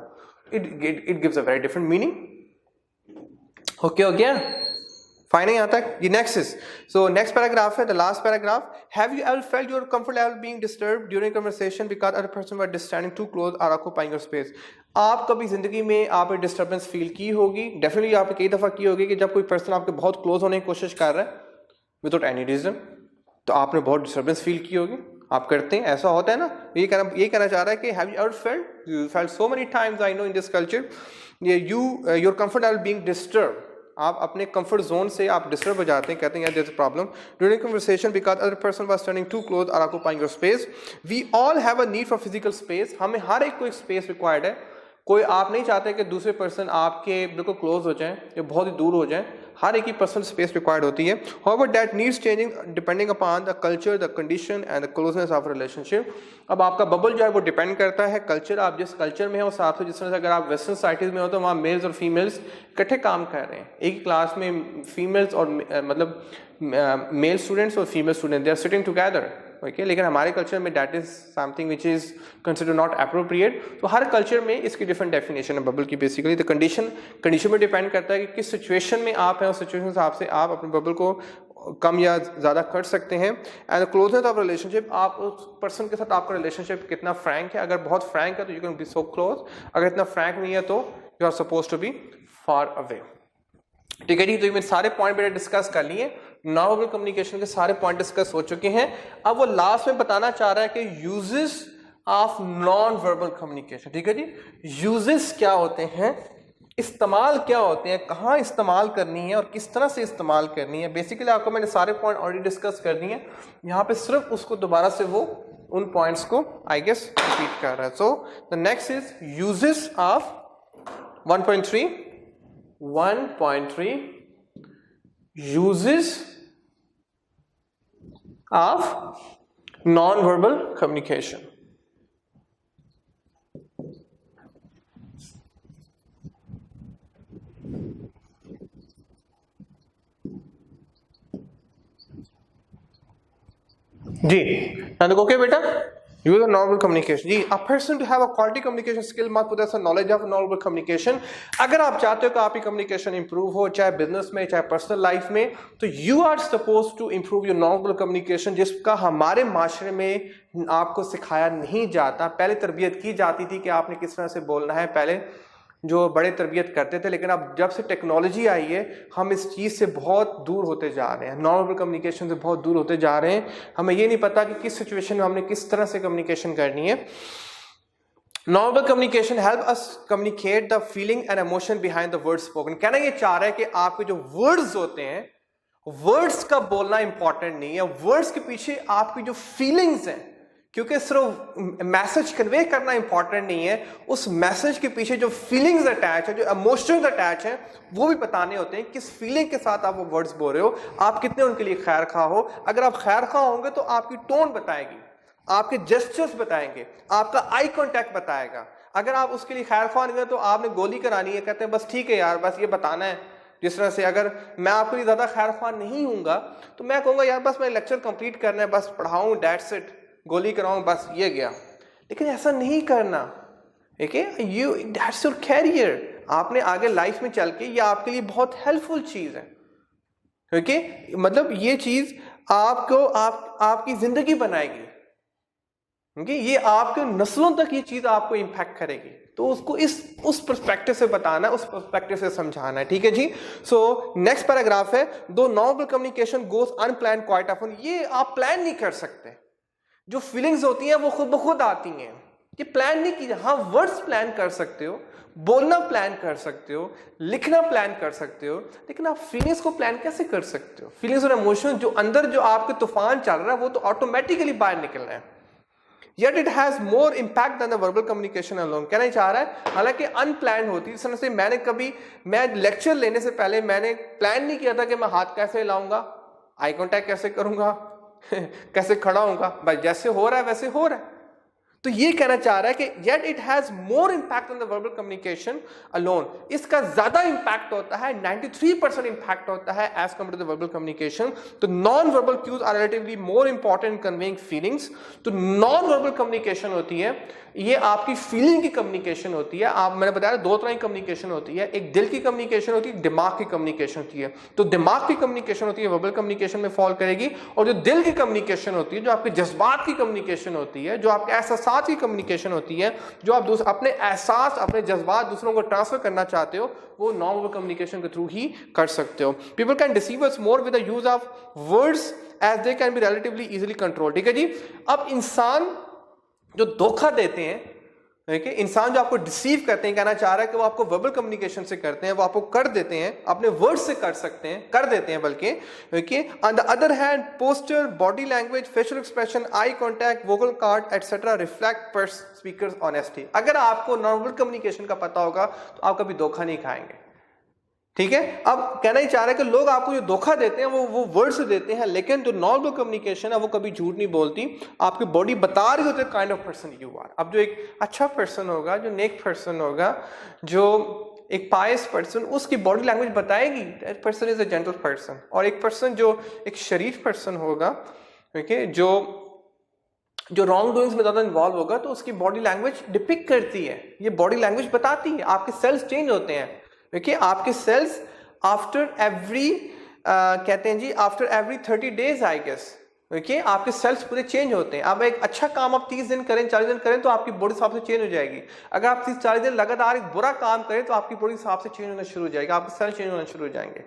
it gives a very different meaning. Okay हो गया, फाइन है यहाँ तक। ये next is, so next paragraph है, the last paragraph. Have you ever felt your comfort level being disturbed during conversation because other person were standing too close or occupying your space? आप कभी जिंदगी में आपने डिस्टर्बेंस फील की होगी, definitely आपने कई दफा की होगी कि जब कोई पर्सन आपके बहुत क्लोज होने की कोशिश कर रहा है विदाउट एनी रीजन, तो आपने बहुत डिस्टर्बेंस फील की होगी। आप करते हैं, ऐसा होता है ना। ये कहना चाह रहा है कि have you ever felt, you felt so many times I know in this culture, your comfort level being disturbed, आप अपने कंफर्ट जोन से आप डिस्टर्ब हो जाते हैं, कहते हैं यार there is a problem during conversation because other person was standing too close or occupying your space. We all have a need for physical space, हमें हर एक को एक स्पेस रिक्वायर्ड है। कोई आप नहीं चाहते कि दूसरे पर्सन आपके बिल्कुल क्लोज हो जाएं या बहुत ही दूर हो जाएं, हर एक की पर्सनल स्पेस रिक्वायर्ड होती है। However, that needs changing depending upon the culture, the condition and the closeness of relationship। अब आपका बबल जो है वो डिपेंड करता है कल्चर, आप जिस कल्चर में हो उस हिसाब से। जिस तरह से अगर आप वेस्टर्न सोसाइटीज़ में हो तो वहाँ मेल्स और फीमेल्स इकट्ठे काम कर रहे हैं, एक ही क्लास में फीमेल्स और मतलब मेल स्टूडेंट्स और female student, they are sitting together, okay. लेकिन हमारे कल्चर में that is something which is consider not appropriate. तो हर कल्चर में इसकी डिफरेंट डेफिनेशन है बबल की बेसिकली। तो कंडीशन में डिपेंड करता है कि किस सिचुएशन में आप हैं, उस सिचुएशन के हिसाब से आप अपने बबल को कम या ज़्यादा कर सकते हैं। एंड क्लोजनेस ऑफ रिलेशनशिप, आप उस पर्सन के साथ आपका रिलेशनशिप कितना फ्रैंक है। अगर बहुत फ्रैंक है तो you can be so close, अगर इतना फ्रैंक नहीं है तो you are suppose to be far away. ठीक है जी, तो ये मैंने सारे पॉइंट मैंने डिस्कस कर लिए, नॉन वर्बल कम्युनिकेशन के सारे पॉइंट डिस्कस हो चुके हैं। अब वो लास्ट में बताना चाह रहा है कि uses of non verbal communication. ठीक है जी, यूजेस क्या होते हैं, इस्तेमाल क्या होते हैं, कहाँ इस्तेमाल करनी है और किस तरह से इस्तेमाल करनी है। बेसिकली आपको मैंने सारे पॉइंट ऑलरेडी डिस्कस कर दिए हैं, यहाँ पे सिर्फ उसको दोबारा से वो उन पॉइंट्स को आई गेस रिपीट कर रहा है। So the next is uses of 1.3 uses of non-verbal communication। जी ओके बेटा, use of non-verbal communication। जी, a person to have a quality communication skill must possess a knowledge of non-verbal communication। अगर आप चाहते हो कि आपकी कम्युनिकेशन इंप्रूव हो, चाहे बिजनेस में चाहे पर्सनल लाइफ में, तो you are suppose to improve your non-verbal communication, जिसका हमारे माशरे में आपको सिखाया नहीं जाता। पहले तरबियत की जाती थी कि आपने किस तरह से बोलना है, पहले जो बड़े तरबियत करते थे, लेकिन अब जब से टेक्नोलॉजी आई है हम इस चीज़ से बहुत दूर होते जा रहे हैं, नॉन वर्बल कम्युनिकेशन से बहुत दूर होते जा रहे हैं। हमें ये नहीं पता कि किस सिचुएशन में हमने किस तरह से कम्युनिकेशन करनी है। Non verbal communication help us communicate the feeling and emotion behind the words spoken. कहना ये चाह रहा है कि आपके जो वर्ड्स होते हैं, वर्ड्स का बोलना इंपॉर्टेंट नहीं है, वर्ड्स के पीछे आपकी जो फीलिंग्स हैं, क्योंकि सिर्फ मैसेज कन्वे करना इंपॉर्टेंट नहीं है, उस मैसेज के पीछे जो फीलिंग्स अटैच है, जो इमोशंस अटैच हैं, वो भी बताने होते हैं। किस फीलिंग के साथ आप वो वर्ड्स बोल रहे हो, आप कितने उनके लिए खैर खा हो। अगर आप खैर खा होंगे तो आपकी टोन बताएगी, आपके जेस्चर्स बताएंगे, आपका आई कॉन्टैक्ट बताएगा। अगर आप उसके लिए खैर खा नहीं है तो आपने गोली करानी है, कहते हैं बस ठीक है यार, बस ये बताना है। जिस तरह से अगर मैं आपके लिए ज़्यादा खैर खा नहीं हूँगा तो मैं कहूँगा यार बस मैं लेक्चर कंप्लीट करना है, बस पढ़ाऊँ, दैट्स इट, गोली कराऊं, बस ये गया। लेकिन ऐसा नहीं करना, ठीक है। यू दैट्स योर कैरियर, आपने आगे लाइफ में चल के ये आपके लिए बहुत हेल्पफुल चीज है, ठीक है। मतलब ये चीज आपको आपकी जिंदगी बनाएगी, ठीक है। ये आपके नस्लों तक ये चीज आपको इंपैक्ट करेगी। तो उसको उस पर्सपेक्टिव से बताना, उस पर्सपेक्टिव से समझाना है, ठीक है जी। सो नेक्स्ट पैराग्राफ है, दो non-verbal communication goes unplanned quite often. ये आप प्लान नहीं कर सकते, जो फीलिंग्स होती हैं वो खुद ब खुद आती हैं, ये प्लान नहीं की। हाँ, वर्ड्स प्लान कर सकते हो, बोलना प्लान कर सकते हो, लिखना प्लान कर सकते हो, लेकिन आप फीलिंग्स को प्लान कैसे कर सकते हो। फीलिंग्स और इमोशन जो अंदर जो आपके तूफान चल रहा है वो तो ऑटोमेटिकली बाहर निकल रहा है। Yet it has more impact than the verbal communication alone। कहना चाह रहा है हालांकि अनप्लान होती है। इस तरह से मैं लेक्चर लेने से पहले मैंने प्लान नहीं किया था कि मैं हाथ कैसे हिलाऊंगा, आई कांटेक्ट कैसे करूंगा, कैसे खड़ा होऊंगा, बस जैसे हो रहा है वैसे हो रहा है। तो ये कहना चाह रहा है कि yet it has more impact on the verbal communication alone। इसका ज्यादा इंपैक्ट होता है, 93% इंपैक्ट होता है as compared to the verbal communication। तो non verbal cues are relatively more important in conveying feelings। तो नॉन वर्बल कम्युनिकेशन होती है, ये आपकी फीलिंग की कम्युनिकेशन होती है। आप मैंने बताया दो तरह की कम्युनिकेशन होती है, एक दिल की कम्युनिकेशन होती है, दिमाग की कम्युनिकेशन होती है। तो दिमाग की कम्युनिकेशन होती है वर्बल कम्युनिकेशन में फॉल करेगी, और जो दिल की कम्युनिकेशन होती है, जो आपके जज्बात की कम्युनिकेशन होती है, जो आपके एहसास की कम्युनिकेशन होती है, जो आप अपने एहसास, अपने जज्बात दूसरों को ट्रांसफर करना चाहते हो, वो नॉन वर्बल कम्युनिकेशन के थ्रू ही कर सकते हो। People can deceive us more with the use of words as they can be relatively easily control. ठीक है जी। अब इंसान जो धोखा देते हैं, ठीक है, इंसान जो आपको डिसीव करते हैं, कहना चाह रहा है कि वो आपको वर्बल कम्युनिकेशन से करते हैं, वो आपको कर देते हैं, अपने वर्ड से कर सकते हैं, कर देते हैं बल्कि, okay. On the other hand posture, body language, facial expression, eye contact, vocal cord etcetera reflect per speaker's honesty. अगर आपको नॉन वर्बल कम्युनिकेशन का पता होगा तो आप कभी धोखा नहीं खाएंगे, ठीक है। अब कहना ही चाह रहा है कि लोग आपको जो धोखा देते हैं वो वर्ड से देते हैं, लेकिन जो नॉन वर्बल कम्युनिकेशन है वो कभी झूठ नहीं बोलती। आपकी बॉडी बता रही होती है kind of person you are. अब जो एक अच्छा पर्सन होगा, जो नेक पर्सन होगा, जो एक पायस पर्सन, उसकी बॉडी लैंग्वेज बताएगी that person is a gentle person. और एक पर्सन जो एक शरीफ पर्सन होगा, ओके, जो रॉन्ग डूइंग्स में ज्यादा इन्वॉल्व होगा, तो उसकी बॉडी लैंग्वेज डिपिक्ट करती है, ये बॉडी लैंग्वेज बताती है। आपके सेल्स चेंज होते हैं, देखिए आपके सेल्स आफ्टर एवरी कहते हैं जी after every 30 days I guess, देखिए आपके सेल्स पूरे चेंज होते हैं। अब एक अच्छा काम आप 30 दिन करें, 40 दिन करें तो आपकी बॉडी हिसाब से चेंज हो जाएगी। अगर आप 30-40 दिन लगातार एक बुरा काम करें तो आपकी बॉडी हिसाब से चेंज होना शुरू हो जाएगा, आपके सेल्स चेंज होना शुरू हो जाएंगे।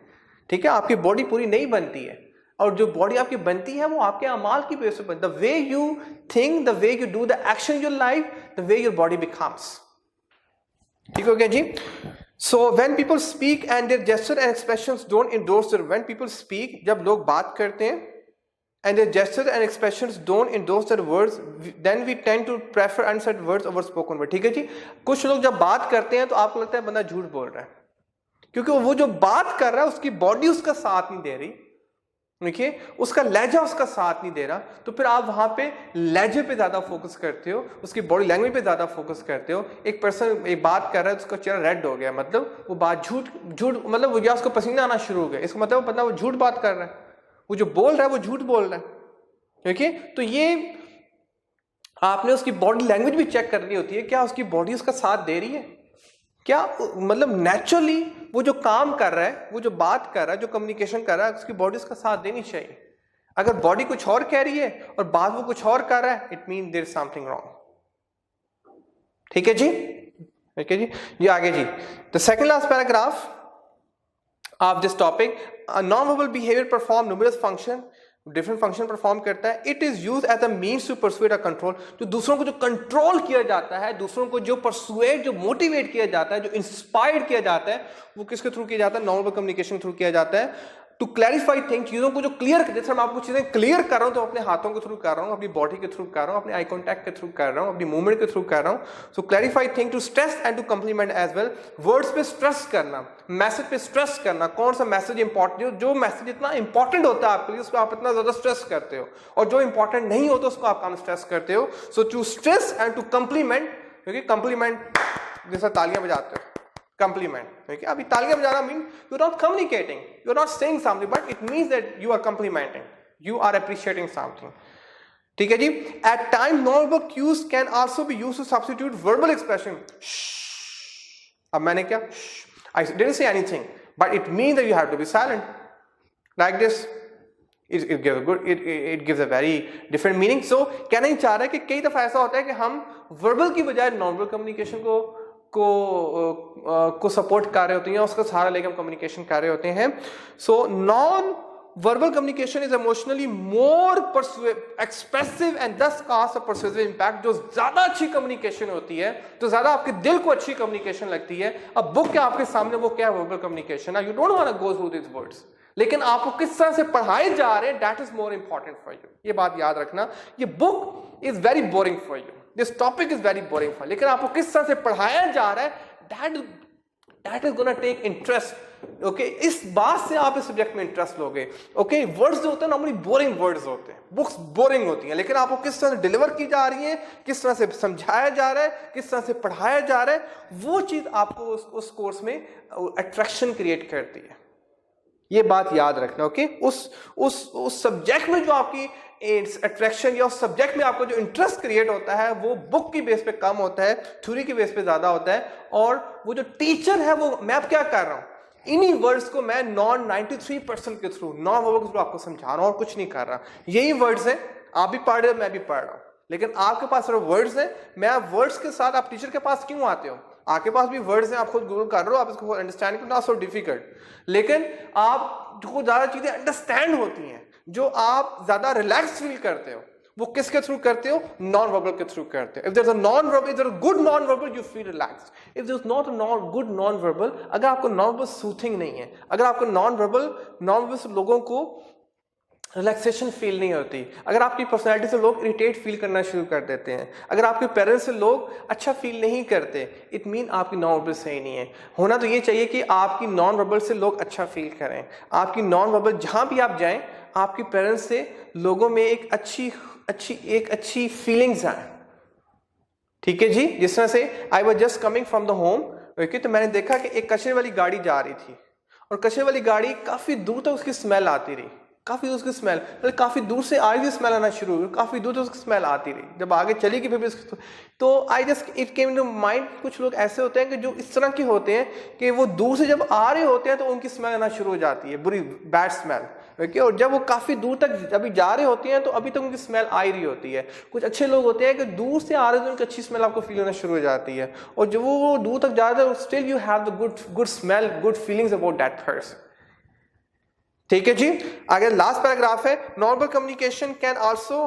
ठीक है, आपकी बॉडी पूरी नहीं बनती है, और जो बॉडी आपकी बनती है वो आपके अमाल की बेस पर बनती है। The way you think, the way you do the action in your life, the way your body becomes. ठीक हो गया जी। So when people speak and their gesture and expressions don't endorse their, when people speak, जब लोग बात करते हैं and their gesture and expressions don't endorse their words, then we tend to prefer unsaid words over spoken word। ठीक है जी। कुछ लोग जब बात करते हैं तो आपको लगता है बंदा झूठ बोल रहा है, क्योंकि वो जो बात कर रहा है उसकी बॉडी उसका साथ नहीं दे रही, देखिए उसका लहजा उसका साथ नहीं दे रहा, तो फिर आप वहां पे लहजे पे ज्यादा फोकस करते हो, उसकी बॉडी लैंग्वेज पे ज्यादा फोकस करते हो। एक पर्सन एक बात कर रहा है, उसका चेहरा रेड हो गया, मतलब वो बात झूठ मतलब वो, या उसको पसीना आना शुरू हो गया, इसका मतलब वो बंदा वो झूठ बात कर रहा है, वो जो बोल रहा है वो झूठ बोल रहा है। देखिए, तो ये आपने उसकी बॉडी लैंग्वेज भी चेक करनी होती है, क्या उसकी बॉडी उसका साथ दे रही है, क्या मतलब नेचुरली वो जो काम कर रहा है, वो जो बात कर रहा है, जो कम्युनिकेशन कर रहा है, उसकी बॉडी उसका साथ देनी चाहिए। अगर बॉडी कुछ और कह रही है और बात वो कुछ और कर रहा है, it mean there is something wrong. ठीक है जी, ठीक है जी आगे जी। The second last paragraph of this topic, non verbal behavior perform numerous function, different function perform करता है। It is use as a means to persuade a control, जो दूसरों को जो कंट्रोल किया जाता है, दूसरों को जो परसुएड, जो मोटिवेट किया जाता है, जो इंस्पायर्ड किया जाता है, वो किसके थ्रू किया जाता है? नॉन वर्बल कम्युनिकेशन थ्रू किया जाता है। टू क्लैरिफाई थिंग, चीजों को जो क्लियर, जैसे मैं आपको चीजें क्लियर कर रहा हूं तो अपने हाथों के थ्रू कर रहा हूं, अपनी बॉडी के थ्रू कर रहा हूं, अपने आई कॉन्टैक्ट के थ्रू कर रहा हूं, अपनी मूवमेंट के थ्रू कर रहा हूं। So clarify thing, to stress and to complement as well. Words पे स्ट्रेस करना, मैसेज पे स्ट्रेस करना, कौन सा मैसेज इंपॉर्टेंट, जो मैसेज इतना इंपॉर्टेंट होता है आपके लिए उस पर आप इतना ज्यादा स्ट्रेस करते हो, और जो इंपॉर्टेंट नहीं होता उसको आप कम स्ट्रेस करते हो। So to stress and to complement, क्योंकि कम्प्लीमेंट जैसा तालियां बजाते हो, compliment, okay? अभी तालियां बजाना mean you're not communicating, you're not saying something, but it means that you are complimenting, you are appreciating something। ठीक है जी। At times non-verbal cues can also be used to substitute verbal expression। अब मैंने क्या, I didn't say anything, but it means that you have to be silent like this। It gives a good, it gives a very different meaning। So कहना ही चाह रहा है कि कई दफा ऐसा होता है कि हम verbal की बजाय non-verbal communication को सपोर्ट कर रहे होते हैं, उसका सहारा लेकर हम कम्युनिकेशन कर रहे होते हैं। So non verbal communication is emotionally more expressive and दस कास्ट अ परसुएसिव इम्पैक्ट। जो ज्यादा अच्छी कम्युनिकेशन होती है, तो ज्यादा आपके दिल को अच्छी कम्युनिकेशन लगती है। अब बुक क्या आपके सामने, वो क्या है verbal communication, you don't want to go through this words, लेकिन आपको किस तरह से पढ़ाए जा रहे हैं, that is more important for you. ये बात याद रखना, ये book is very boring for you, this topic is very boring for, लेकिन आपको किस तरह से पढ़ाया जा रहा है, that is gonna take interest. Okay, इस बात से आप इस सब्जेक्ट में इंटरेस्ट लोगे। ओके, वर्ड्स जो होते हैं नॉर्मली बोरिंग वर्ड्स होते हैं, बुक्स बोरिंग होती हैं, लेकिन आपको किस तरह से डिलीवर की जा रही है, किस तरह से समझाया जा रहा है, किस तरह से पढ़ाया जा रहा है, वो चीज आपको उस कोर्स में अट्रैक्शन क्रिएट करती है। ये बात याद रखना। ओके, उस सब्जेक्ट में जो आपकी अट्रैक्शन या उस सब्जेक्ट में आपको जो इंटरेस्ट क्रिएट होता है, वो बुक की बेस पे कम होता है, थ्योरी की बेस पे ज्यादा होता है। और वो जो टीचर है, वो मैं अब क्या कर रहा हूं, इन्हीं वर्ड्स को मैं 93% के थ्रू, नॉन वर्बल के थ्रू आपको समझा रहा हूं, और कुछ नहीं कर रहा। यही वर्ड्स है, आप भी पढ़ रहे हो, मैं भी पढ़ रहा हूं, लेकिन आपके पास सिर्फ वर्ड्स है। मैं वर्ड्स के साथ, आप टीचर के पास क्यों आते हो, आपके पास भी वर्ड्स हैं, आप खुद गूगल कर रहे हो, आप इसको अंडरस्टैंड करना सो डिफिकल्ट, लेकिन आप जो ज्यादा चीजें अंडरस्टैंड होती हैं, जो आप ज्यादा रिलैक्स फील करते हो, वो किसके थ्रू करते हो, नॉन वर्बल के थ्रू करते हो। If there is a non verbal, if there is a good non verbal, you feel relaxed. If there is not a good non verbal, अगर आपको नॉन वर्बल सूथिंग नहीं है, अगर आपको नॉन वर्बल लोगों को रिलैक्सेशन फील नहीं होती, अगर आपकी पर्सनैलिटी से लोग इरिटेट फील करना शुरू कर देते हैं, अगर आपके पेरेंट्स से लोग अच्छा फील नहीं करते, इट मीन आपकी नॉन वर्बल सही नहीं है। होना तो ये चाहिए कि आपकी नॉन वर्बल से लोग अच्छा फील करें, आपकी नॉन वर्बल जहाँ भी आप जाएं आपके पेरेंट्स से लोगों में एक अच्छी फीलिंग्स आए। ठीक है जी, जिस तरह से I was just coming from the home, okay, तो मैंने देखा कि एक कचरे वाली गाड़ी जा रही थी और कचरे वाली गाड़ी काफी दूर तक उसकी स्मेल आती रही, काफी दूर उसकी स्मेल, काफी दूर से आ रही थी, स्मेल आना शुरू हुई, काफी दूर तक उसकी स्मेल आती रही, जब आगे चली गई फिर भी तो I just it came in mind, कुछ लोग ऐसे होते हैं कि जो इस तरह के होते हैं कि वो दूर से जब आ रहे होते हैं तो उनकी स्मेल आना शुरू हो जाती है, बुरी बैड स्मेल, ओके, और जब वो काफी दूर तक अभी जा रहे होते हैं तो अभी तक उनकी स्मेल आ ही रही होती है। कुछ अच्छे लोग होते हैं कि दूर से आ रहे हैं तो उनकी अच्छी स्मेल आपको फील होना शुरू हो जाती है, और जब वो दूर तक जा रहे हैं still you have the good smell, good feelings about that person. ठीक है जी, आगे लास्ट पैराग्राफ है, normal communication can also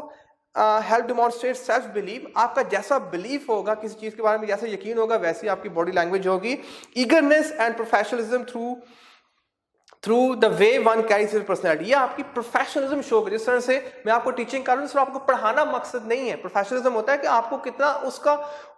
help demonstrate self believe. आपका जैसा बिलीफ होगा किसी चीज के बारे में, जैसा यकीन होगा, वैसी आपकी बॉडी लैंग्वेज होगी। Eagerness and professionalism through the way one carries his personality, ये आपकी प्रोफेशनलिज्म शो करे। जिस तरह से मैं आपको टीचिंग कर रहा हूँ, सिर्फ आपको पढ़ाना मकसद नहीं है। प्रोफेशनलिज्म होता है कि आपको कितना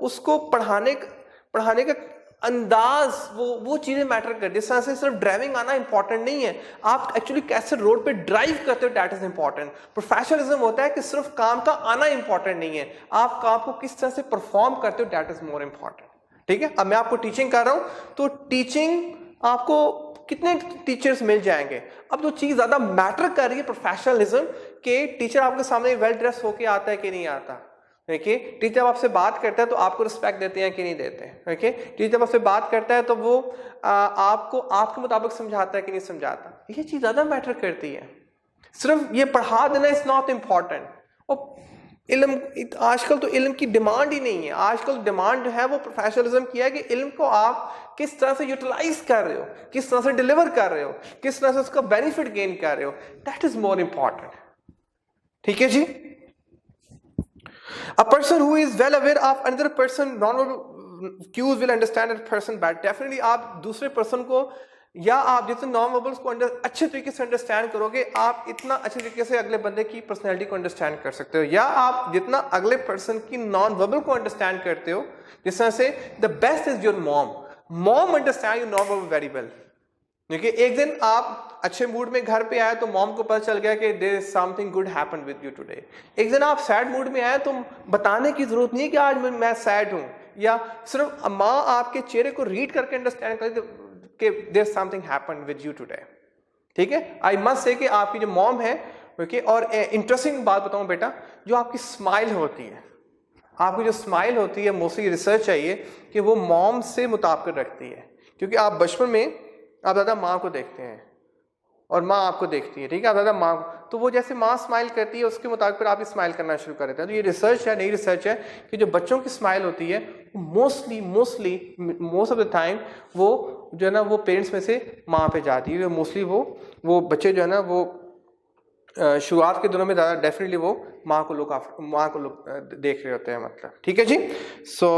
उसको पढ़ाने का अंदाज, वो चीजें मैटर करती है। जिस तरह से सिर्फ ड्राइविंग आना इंपॉर्टेंट नहीं है, आप एक्चुअली कैसे रोड पे ड्राइव करते हो, दैट इज इंपॉर्टेंट। प्रोफेशनलिज्म होता है कि सिर्फ काम का आना इंपॉर्टेंट नहीं है, आप काम को किस तरह से परफॉर्म करते हो, दैट इज मोर इंपॉर्टेंट। ठीक है, अब मैं आपको टीचिंग कर रहा हूं तो टीचिंग आपको कितने टीचर्स मिल जाएंगे। अब जो चीज ज्यादा मैटर कर रही है प्रोफेशनलिज्म, के टीचर आपके सामने वेल ड्रेस होके आता है कि नहीं आता। देखिए, टीचर जब आपसे बात करता है तो आपको रिस्पेक्ट देते हैं कि नहीं देते हैं। ओके, टीचर जब आपसे बात करता है तो वो आपको आपके मुताबिक समझाता है कि नहीं समझाता, ये चीज ज्यादा मैटर करती है। सिर्फ ये पढ़ा देना इज नॉट इम्पॉर्टेंट। और इल्म, आजकल तो इल्म की डिमांड ही नहीं है। आजकल डिमांड जो है वो प्रोफेशनलिज्म की है कि इल्म को आप किस तरह से यूटिलाइज कर रहे हो, किस तरह से डिलीवर कर रहे हो, किस तरह से उसका बेनिफिट गेन कर रहे हो, दैट इज मोर इंपॉर्टेंट। ठीक है जी, a person who is well aware of another person non-verbal cues will understand that person better. Definitely आप दूसरे पर्सन को, या आप जितने नॉन वर्बल्स को अच्छे तरीके से अंडरस्टैंड करोगे, आप इतना अच्छे तरीके से अगले बंदे की पर्सनैलिटी को अंडरस्टैंड कर सकते हो। या आप जितना अगले पर्सन की नॉन वर्बल को अंडरस्टैंड करते हो, जिस तरह से the best is your mom understand your non verbal very well. देखिए, एक दिन आप अच्छे मूड में घर पे आए तो मॉम को पता चल गया कि there is something good happened with you today. एक दिन आप सैड मूड में आए तो बताने की जरूरत नहीं है कि आज मैं सैड हूं, या सिर्फ माँ आपके चेहरे को रीड करके अंडरस्टैंड करे कि there is something happened with you today. ठीक है, आई मस्ट से कि आपकी जो मॉम है, ओके, और इंटरेस्टिंग बात बताऊं बेटा, जो आपकी स्माइल होती है, आपकी जो स्माइल होती है, मोस्टली रिसर्च चाहिए कि वो मॉम से मुताबिक रखती है। क्योंकि आप बचपन में आप ज़्यादा माँ को देखते हैं और माँ आपको देखती है, ठीक है, आप ज़्यादा माँ, तो वो जैसे माँ स्माइल करती है उसके मुताबिक फिर आप भी स्माइल करना शुरू कर देते हैं। तो ये रिसर्च है, नई रिसर्च है कि जो बच्चों की स्माइल होती है मोस्ट ऑफ द टाइम वो जो है ना वो पेरेंट्स में से माँ पे जाती है। मोस्टली वो बच्चे जो है ना वो शुरुआत के दिनों में ज़्यादा डेफिनेटली वो माँ को लोग देख रहे होते हैं, मतलब। ठीक है जी, सो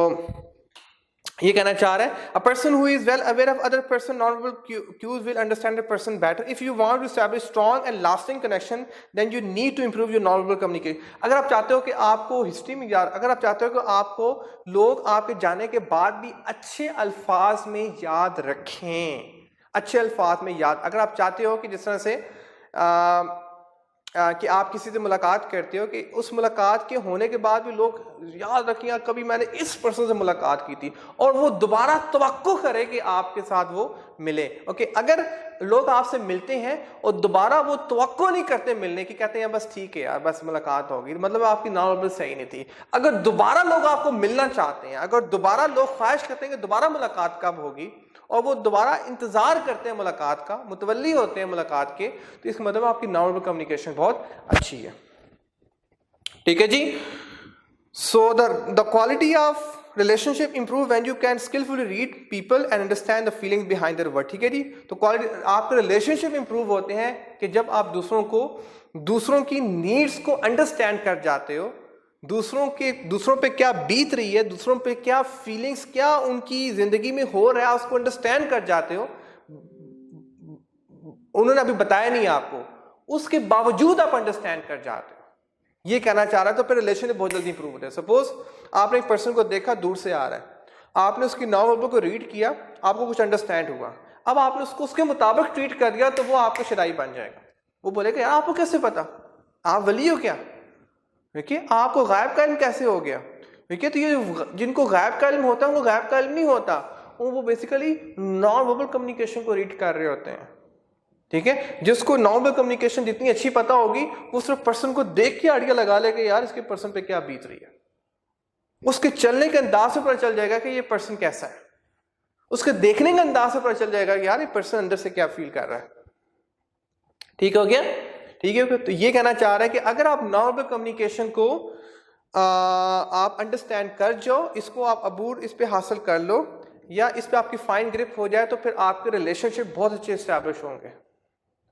ये कहना चाह रहा है, a person who is well aware of other person non-verbal cues will understand the person better. If you want to establish strong and lasting connection, then you need to improve your non-verbal communication. अगर आप चाहते हो कि आपको history में याद, अगर आप चाहते हो कि आपको लोग आपके जाने के बाद भी अच्छे अल्फाज में याद रखें, अच्छे अल्फाज में याद, अगर आप चाहते हो कि जिस तरह से कि आप किसी से मुलाकात करते हो कि उस मुलाकात के होने के बाद भी लोग याद रखें कभी मैंने इस पर्सन से मुलाकात की थी, और वो दोबारा तवक्को करे कि आपके साथ वो मिले। ओके, अगर लोग आपसे मिलते हैं और दोबारा वो तवक्को नहीं करते मिलने की, कहते हैं बस ठीक है यार, बस मुलाकात होगी, मतलब आपकी नॉर्मल सही नहीं थी। अगर दोबारा लोग आपको मिलना चाहते हैं, अगर दोबारा लोग ख्वाहिश करते हैं कि दोबारा मुलाकात कब होगी, और वो दोबारा इंतजार करते हैं मुलाकात का, मुतवल्ली होते हैं मुलाकात के, तो इसका मतलब आपकी नॉन वर्बल कम्युनिकेशन बहुत अच्छी है। ठीक है जी, so the quality of relationship improve when you can skillfully read people and understand the feelings behind their word. ठीक है जी, तो क्वालिटी, आपके रिलेशनशिप इंप्रूव होते हैं कि जब आप दूसरों की नीड्स को अंडरस्टैंड कर जाते हो, दूसरों पे क्या बीत रही है, दूसरों पे क्या फीलिंग्स, क्या उनकी जिंदगी में हो रहा है, उसको अंडरस्टैंड कर जाते हो। उन्होंने अभी बताया नहीं आपको, उसके बावजूद आप अंडरस्टैंड कर जाते हो, ये कहना चाह रहा है, तो फिर रिलेशनशिप बहुत जल्दी इंप्रूव होता है। सपोज आपने एक पर्सन को देखा दूर से आ रहा है, आपने उसकी नॉन वर्बल को रीड किया, आपको कुछ अंडरस्टैंड हुआ, अब आपने उसको उसके मुताबिक ट्रीट कर दिया, तो वो आपका शराई बन जाएगा। वो बोलेगा यार आपको कैसे पता, आप वली हो क्या, देखिए आपको गायब का इल्म कैसे हो गया। देखिए तो ये जिनको गायब का इल्म होता है उनको गायब का इल्म नहीं होता, वो बेसिकली नॉन वर्बल कम्युनिकेशन को रीड कर रहे होते हैं। ठीक है, जिसको नॉन वर्बल कम्युनिकेशन जितनी अच्छी पता होगी वो सिर्फ पर्सन को देख के आइडिया लगा लेगा यार इसके पर्सन पे क्या बीत रही है, उसके चलने के अंदाज से पता चल जाएगा कि ये पर्सन कैसा है, उसके देखने के अंदाज से पता चल जाएगा कि यार ये पर्सन अंदर से क्या फील कर रहा है। ठीक हो गया, ठीक है। तो ये कहना चाह रहा है कि अगर आप नॉन वर्बल कम्युनिकेशन को आप अंडरस्टैंड कर जाओ, इसको आप अबूर इस पे हासिल कर लो या इस पे आपकी फाइन ग्रिप हो जाए, तो फिर आपके रिलेशनशिप बहुत अच्छे एस्टैब्लिश होंगे।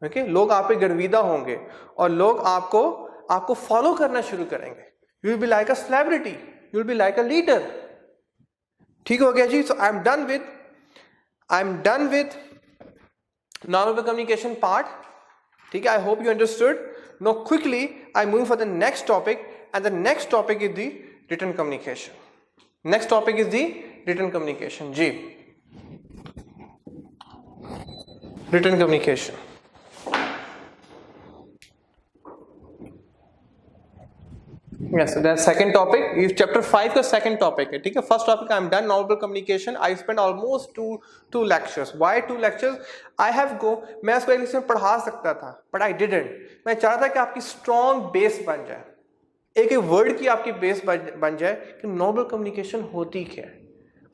ओके, लोग आप पे गर्विदा होंगे और लोग आपको फॉलो करना शुरू करेंगे। You will be like a celebrity, you will be like a leader. ठीक हो गया जी। So I am done with non verbal communication part. ठीक है, I hope you understood. Now quickly I move for the next topic, and the next topic is the written communication. Next topic is the written communication. जी, written communication. Yes, so that's second topic. ये chapter 5 का second topic है। ठीक है, first topic I'm done, non-verbal communication. I spent almost two lectures. Why 2 lectures? मैं इसको एक lecture पढ़ा सकता था, but I didn't. मैं चाहता था कि आपकी strong base बन जाए, एक वर्ड की आपकी बेस बन जाए कि नॉन-वर्बल कम्युनिकेशन होती क्या है।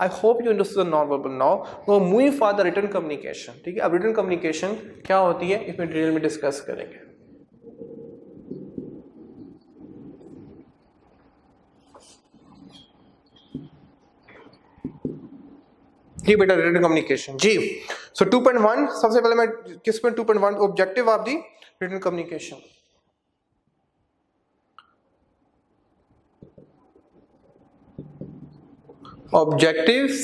I hope you understood non-verbal now. वो moving for the written communication. ठीक है, अब रिटन कम्युनिकेशन क्या होती है इसमें डिटेल में डिस्कस करेंगे। जी बेटा, रिटन कम्युनिकेशन जी। सो 2.1 सबसे पहले मैं किस पे 2.1 objective of the written communication. Objectives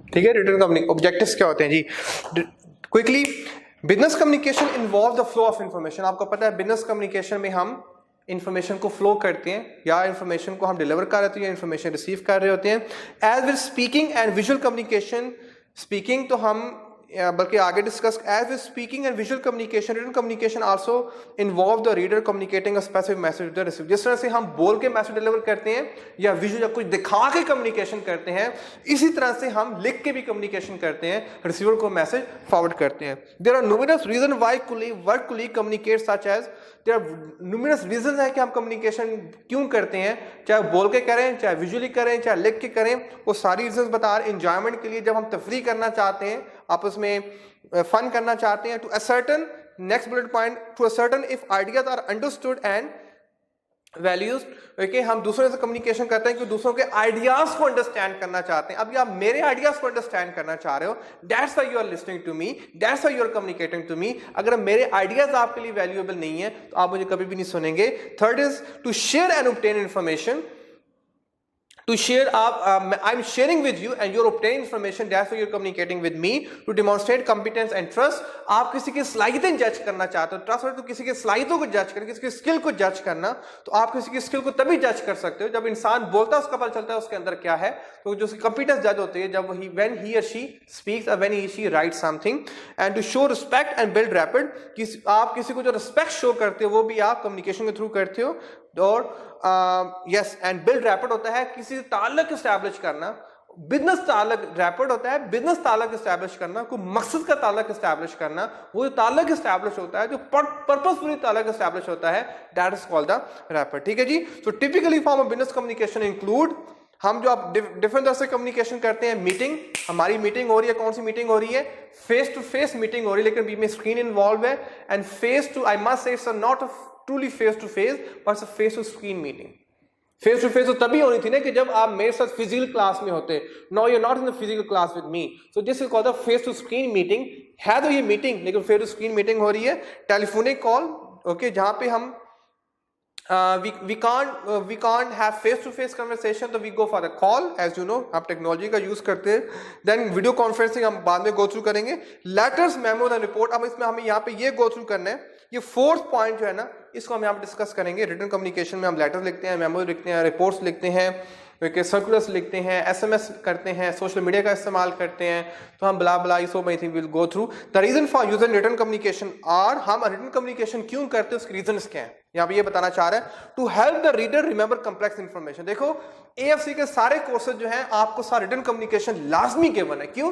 ठीक है, रिटन कम्युनिकेशन ऑब्जेक्टिव्स क्या होते हैं जी। Quickly, business communication involve the flow of information. आपको पता है बिजनेस कम्युनिकेशन में हम इंफॉर्मेशन को फ्लो करते हैं, या इंफॉर्मेशन को हम डिलीवर कर रहे होते हैं, इंफॉर्मेशन रिसीव कर रहे होते हैं। As with speaking and visual communication, speaking तो हम बल्कि आगे discuss, as with speaking and visual communication, written communication also involve the reader communicating a specific message to the receiver. जिस तरह से हम बोल के मैसेज डिलीवर करते हैं या विजुअल या कुछ दिखा के कम्युनिकेशन करते हैं, इसी तरह से हम लिख के भी कम्युनिकेशन करते हैं, रिसीवर को मैसेज फॉरवर्ड करते हैं। There are numerous reason why work colleague communicate, such as there are numerous reason है कि हम कम्युनिकेशन क्यों करते हैं, चाहे बोल के करें, चाहे विजुअली करें, चाहे लिख के करें, वो सारी रीजन बता रहे। एंजॉयमेंट के लिए, जब हम तफरीह करना चाहते हैं, आपस में फन करना चाहते हैं, to a certain, next bullet point, to a certain if ideas are understood and values. Okay, हम दूसरों से कम्युनिकेशन करते हैं कि दूसरों के आइडियाज को अंडरस्टैंड करना चाहते हैं। अभी आप मेरे आइडियाज को अंडरस्टैंड करना चाह रहे हो, that's why you are listening to me, that's why you are communicating to me. अगर मेरे आइडियाज आपके लिए वैल्यूएबल नहीं है तो आप मुझे कभी भी नहीं सुनेंगे। Third is to share and obtain information. To share, I'm sharing with you and you're obtaining information, that's why you're communicating with me, to demonstrate competence and trust. आप किसी की सलाहियतें जज करना चाहते हो, ट्रस्ट तो किसी की सलाहियतों को जज करना, किसी की स्किल को जज करना, तो आप किसी की स्किल को तभी जज कर सकते हो जब इंसान बोलता है उसका पता चलता है उसके अंदर क्या है। तो जो उसकी कंपिटेंस जज होती है जब when he or she speaks or when he or she writes something, and to show respect and build rapport, आप किसी को जो रिस्पेक्ट शो करते हो वो भी आप कम्युनिकेशन के थ्रू करते हो। और यस, एंड बिल्ड रैपिड होता है किसी से ताल्लुक एस्टैब्लिश करना, बिजनेस ताल्लुक, रैपिड होता है बिजनेस ताल्लुक एस्टैब्लिश करना, कोई मकसद का ताल्लुक एस्टैब्लिश करना। वो जो ताल्लुक एस्टैब्लिश होता है, जो पर्पसफुली ताल्लुक एस्टैब्लिश होता है, that is called the rapid. ठीक है जी। So typically form of business communication include, हम जो आप डिफरेंट तरह से कम्युनिकेशन करते हैं, मीटिंग, हमारी मीटिंग हो रही है, कौन सी मीटिंग हो रही है, फेस टू फेस मीटिंग हो रही है, लेकिन बीच में स्क्रीन इन्वॉल्व है, and face to, I must say it's not truly face to face but it's a face to screen meeting। Face to face तो तभी होनी थी ना कि जब आप मेरे साथ फिजिकल क्लास में होते। No you are not in the physical class with me, so this is called the face to screen meeting. है तो ये मीटिंग, लेकिन फेस टू स्क्रीन मीटिंग हो रही है। टेलीफोनिक कॉल, ओके, जहां पे हम we can't have face to face conversation, तो we go for a call, as you know आप टेक्नोलॉजी का यूज करते हैं. then वीडियो कॉन्फ्रेंसिंग हम बाद में गो थ्रू करेंगे. लेटर्स, मेमोज एंड रिपोर्ट, अब इसमें हमें यहाँ पे ये गो थ्रू करना है. ये फोर्थ पॉइंट जो है ना, इसको हम यहाँ पे डिस्कस करेंगे. रिटन कम्युनिकेशन में हम लेटर लिखते हैं, मेमोज लिखते हैं, रिपोर्ट्स लिखते हैं, सर्कुलर्स लिखते हैं, SMS करते हैं, सोशल मीडिया का इस्तेमाल करते हैं, तो हम blah blah so many thing will go through. The reason for using written communication are, हम रिटन कम्युनिकेशन क्यों करते हैं उसके रीजंस क्या हैं, यहाँ पे ये बताना चाह रहा है. To help the reader remember complex information. देखो AFC के सारे कोर्सेज जो हैं आपको सारा रिटन कम्युनिकेशन लाजमी गिवन है. क्यों?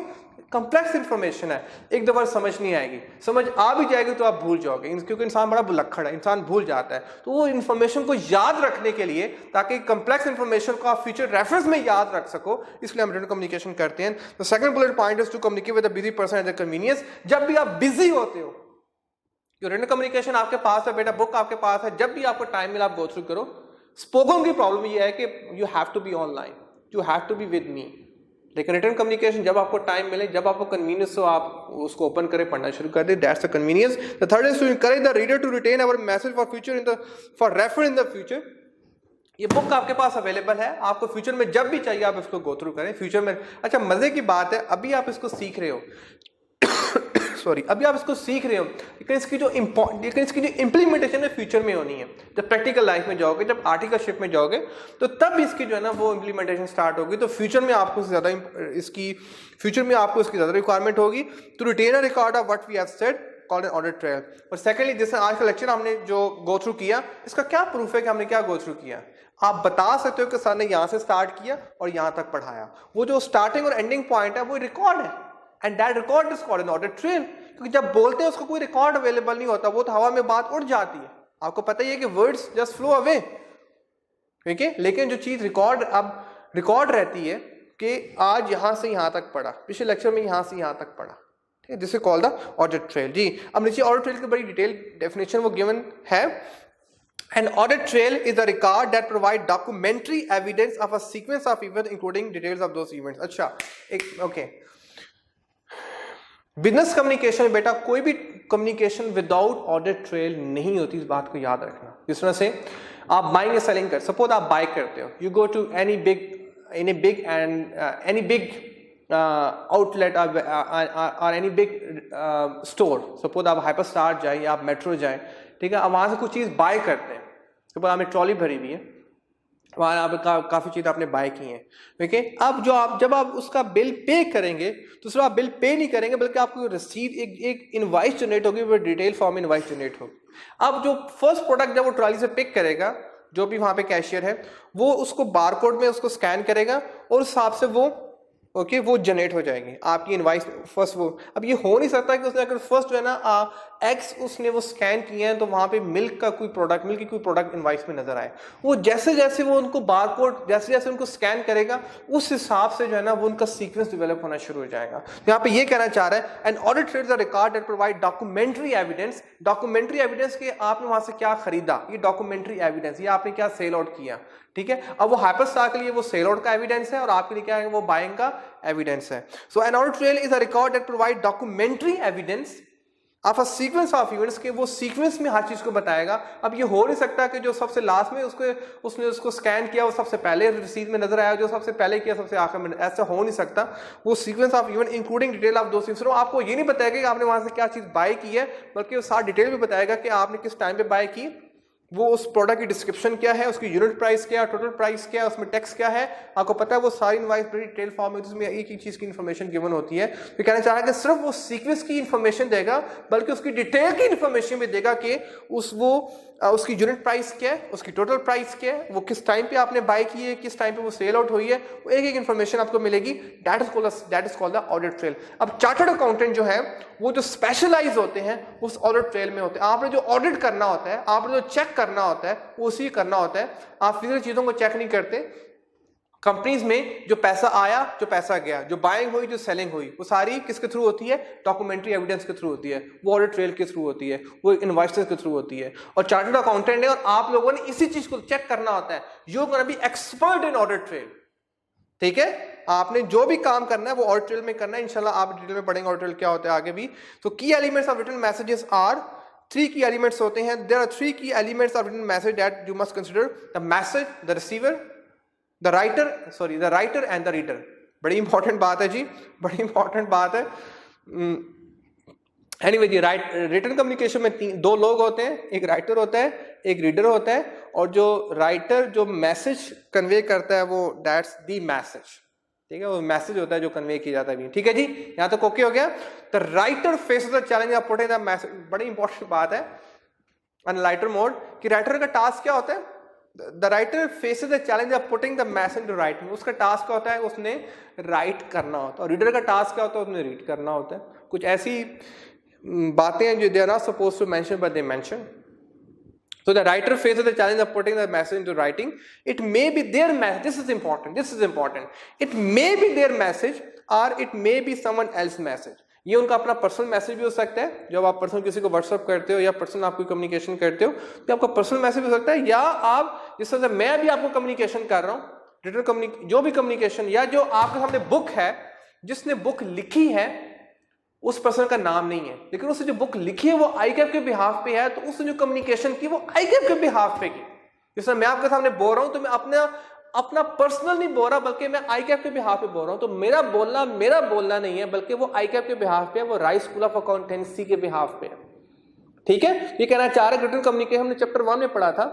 कम्प्लेक्स इंफॉर्मेशन है, एक दफा समझ नहीं आएगी, समझ आ भी जाएगी तो आप भूल जाओगे, क्योंकि इंसान बड़ा भुलक्कड़ है, इंसान भूल जाता है. तो वो इंफॉर्मेशन को याद रखने के लिए, ताकि कम्प्लेक्स इंफॉर्मेशन को आप फ्यूचर रेफरेंस में याद रख सको, इसलिए हम रिटन कम्युनिकेशन करते हैं. तो second bullet point is to communicate with a busy person at the convenience. जब भी आप बिजी होते हो, जो रिटन कम्युनिकेशन आपके पास है बेटा, बुक आपके पास है, जब भी आपको टाइम मिला आप गो थ्रू करो. स्पोकन की प्रॉब्लम ये है कि you have to be online, you have to be with me. लेकिन रिटन कम्युनिकेशन जब आपको टाइम मिले, जब आपको कन्वीनियंस हो, आप उसको ओपन करें, पढ़ना शुरू कर दे. That's the convenience. The third is to encourage the reader to retain our message for future in the for refer in the future. ये बुक आपके पास अवेलेबल है, आपको फ्यूचर में जब भी चाहिए आप इसको गो थ्रू करें फ्यूचर में. अच्छा, मजे की बात है, अभी आप इसको सीख रहे हो सॉरी, अभी आप इसको सीख रहे हो, लेकिन इसकी जो इंप्लीमेंटेशन है फ्यूचर में होनी है. जब प्रैक्टिकल लाइफ में जाओगे, जब आर्टिकलशिप में जाओगे, तो तब इसकी जो है ना वो इंप्लीमेंटेशन स्टार्ट होगी. तो फ्यूचर में आपको ज्यादा इसकी ज्यादा रिक्वायरमेंट होगी. To retain a record of what we have said called an audit trail. और सेकेंडली, जैसे आज का लेक्चर हमने जो गो थ्रू किया, इसका क्या प्रूफ है कि हमने क्या गो थ्रू किया. आप बता सकते हो कि सर ने यहाँ से स्टार्ट किया और यहाँ तक पढ़ाया. वो जो स्टार्टिंग और एंडिंग पॉइंट है वो रिकॉर्ड है, and that record is called an audit trail. क्योंकि जब बोलते हैं उसको कोई रिकॉर्ड अवेलेबल नहीं होता, वो तो हवा में बात उड़ जाती है. आपको पता ही है कि वर्ड्स जस्ट फ्लो अवे, ठीक है. लेकिन जो चीज रिकॉर्ड रहती है कि आज यहां से यहां तक पढ़ा, पिछले लेक्चर में यहां से यहां तक पढ़ा, ठीक है. This is called the audit trail. जी, अब नीचे ऑडिट ट्रेल की बड़ी डिटेल डेफिनेशन वो गिवन है. An audit trail is a record that provide documentary evidence of a sequence of events including details of those events. अच्छा, okay. Business communication में बेटा कोई भी कम्युनिकेशन विदाउट ऑडिट ट्रेल नहीं होती, इस बात को याद रखना. जिस तरह से आप बाइंग या सेलिंग कर, सपोज आप बाय करते हो, you go to any big outlet और एनी बिग स्टोर. सपोज आप हाइपर स्टार जाए या आप मेट्रो जाए, ठीक है. अब वहां से कुछ चीज बाय करते हैं, सपोज आपने ट्रॉली भरी हुई है, वहाँ आप काफ़ी चीज़ आपने बाय की हैं, ठीक है. अब जब आप उसका बिल पे करेंगे, तो सिर्फ आप बिल पे नहीं करेंगे, बल्कि आपको रसीद एक इनवाइस जनरेट होगी, वो डिटेल फॉर्म में इनवाइस जनरेट होगी. अब जो फर्स्ट प्रोडक्ट जब वो ट्रॉली से पिक करेगा, जो भी वहाँ पे कैशियर है, वो उसको बारकोड में उसको स्कैन करेगा और उस हिसाब से वो जनरेट हो जाएगी आपकी इनवाइस फर्स्ट. वो अब ये हो नहीं सकता कि उसने अगर फर्स्ट जो है ना एक्स उसने वो स्कैन किए हैं, तो वहां पे मिल्क की कोई प्रोडक्ट इनवाइस में नजर आए. वो जैसे जैसे वो उनको बारकोड जैसे जैसे उनको स्कैन करेगा, उस हिसाब से जो है ना वो उनका सीक्वेंस डेवलप होना शुरू हो जाएगा. यहाँ पे ये कहना चाह रहा है, N audit trail is a record that provide documentary evidence. Documentary evidence के आपने वहां से क्या खरीदा, ये डॉक्यूमेंट्री एविडेंस, ये आपने क्या सेल आउट किया, ठीक है. अब वो हाइपरस्टार के लिए वो सेल आउट का एविडेंस है और आपके लिए क्या है, वो बाइंग का एविडेंस है. So an audit trail is a record that provide documentary evidence of a sequence of events के, वो सीक्वेंस में हर चीज को बताएगा. अब ये हो नहीं सकता कि जो सबसे लास्ट में उसने उसको स्कैन किया वो सबसे पहले रसीद में नजर आया, जो सबसे पहले किया सबसे आखिर में, ऐसा हो नहीं सकता. वो sequence of event including detail of दो थिंग्स. आपको ये नहीं बताएगा कि आपने वहां से क्या चीज बाय की है, बल्कि वो सारा डिटेल भी बताएगा कि आपने किस टाइम पे बाय की, वो उस प्रोडक्ट की डिस्क्रिप्शन क्या है, उसकी यूनिट प्राइस क्या है, टोटल प्राइस क्या है, उसमें टैक्स क्या है, आपको पता है. वो सारी इनवाइस बड़ी डिटेल फॉर्म में, जिसमें एक एक चीज की इन्फॉर्मेशन गिवन होती है. तो कहना चाह रहा है कि सिर्फ वो सीक्वेंस की इन्फॉर्मेशन देगा, बल्कि उसकी डिटेल की इन्फॉर्मेशन भी देगा कि उसकी यूनिट प्राइस क्या है, उसकी टोटल प्राइस क्या है, वो किस टाइम पे आपने बाय की है, किस टाइम पे वो सेल आउट हुई है, वो एक एक इन्फॉर्मेशन आपको मिलेगी. That is called the audit trail. अब चार्टर्ड अकाउंटेंट जो है वो जो स्पेशलाइज होते हैं उस ऑडिट ट्रेल में होते हैं. आपने जो ऑडिट करना होता है, आपने जो चेक करना होता है, वो उसी करना होता है. आप फिजिकल चीजों को चेक नहीं करते. कंपनीज में जो पैसा आया, जो पैसा गया, जो बाइंग हुई, जो सेलिंग हुई, वो सारी किसके थ्रू होती है, डॉक्यूमेंट्री एविडेंस के थ्रू होती है, वो ऑडिट ट्रेल के थ्रू होती है, वो इनवॉइसेस के थ्रू होती है. और चार्टर्ड अकाउंटेंट है और आप लोगों ने इसी चीज को चेक करना होता है. You gonna be expert in audit trail, ठीक है. आपने जो भी काम करना है वो ऑडिट ट्रेल में करना है. इंशाल्लाह आप डिटेल में पढ़ेंगे ऑडिट ट्रेल क्या होता है आगे भी. तो key elements of written messages are 3 key elements होते हैं. There are 3 key elements of written message that you must consider: the message, the receiver, the writer and the reader. बड़ी इंपॉर्टेंट बात है जी, बड़ी इंपॉर्टेंट बात है. एनीवे जी, written communication में 2 लोग होते हैं, एक राइटर होता है, एक रीडर होता है, और जो राइटर जो मैसेज कन्वे करता है वो दैट्स द मैसेज. ठीक है, वो मैसेज होता है जो कन्वे किया जाता है. ठीक है जी, यहां तक ओके हो गया. The writer faces the challenge of putting the message. बड़ी इंपॉर्टेंट बात है ऑन राइटर मोड कि राइटर का टास्क क्या होता है. The writer faces the challenge of putting the message to writing. उसका टास्क क्या होता है, उसने राइट करना होता है. और रीडर का टास्क क्या होता है, उसने रीड करना होता है. कुछ ऐसी बातें हैं जो they are not supposed to mention but they mention. So the writer faces the challenge of putting the message into writing. It may be their message. This is important. It may be their message or it may be someone else's message. ये उनका अपना personal message भी हो सकता है. जब आप personal किसी को व्हाट्सएप करते हो या पर्सनल आप कोई कम्युनिकेशन करते हो तो आपका पर्सनल मैसेज हो सकता है, या आप जिस तरह से मैं अभी आपको कम्युनिकेशन कर रहा हूँ, रिटन जो भी कम्युनिकेशन, या जो आपके सामने बुक है, जिसने बुक लिखी है उस पर्सन का नाम नहीं है, लेकिन उसने जो बुक लिखी है वो आईकैप के बिहाफ पे है, तो उसने जो कम्युनिकेशन की वो आईकैप के बिहाफ पे की. जैसे मैं आपके सामने बोल रहा हूं तो मैं अपना पर्सनल नहीं बोल रहा, बल्कि मैं आईकैप के बिहाफ पे बोल रहा हूं. तो मेरा बोलना नहीं है, बल्कि वो आईकैप के बिहाफ पे है, वो राइस स्कूल ऑफ अकाउंटेंसी के बिहाफ पे है. ठीक है, ये कहना चाह रहे रिटन कम्युनिकेशन हमने चैप्टर 1 में पढ़ा था.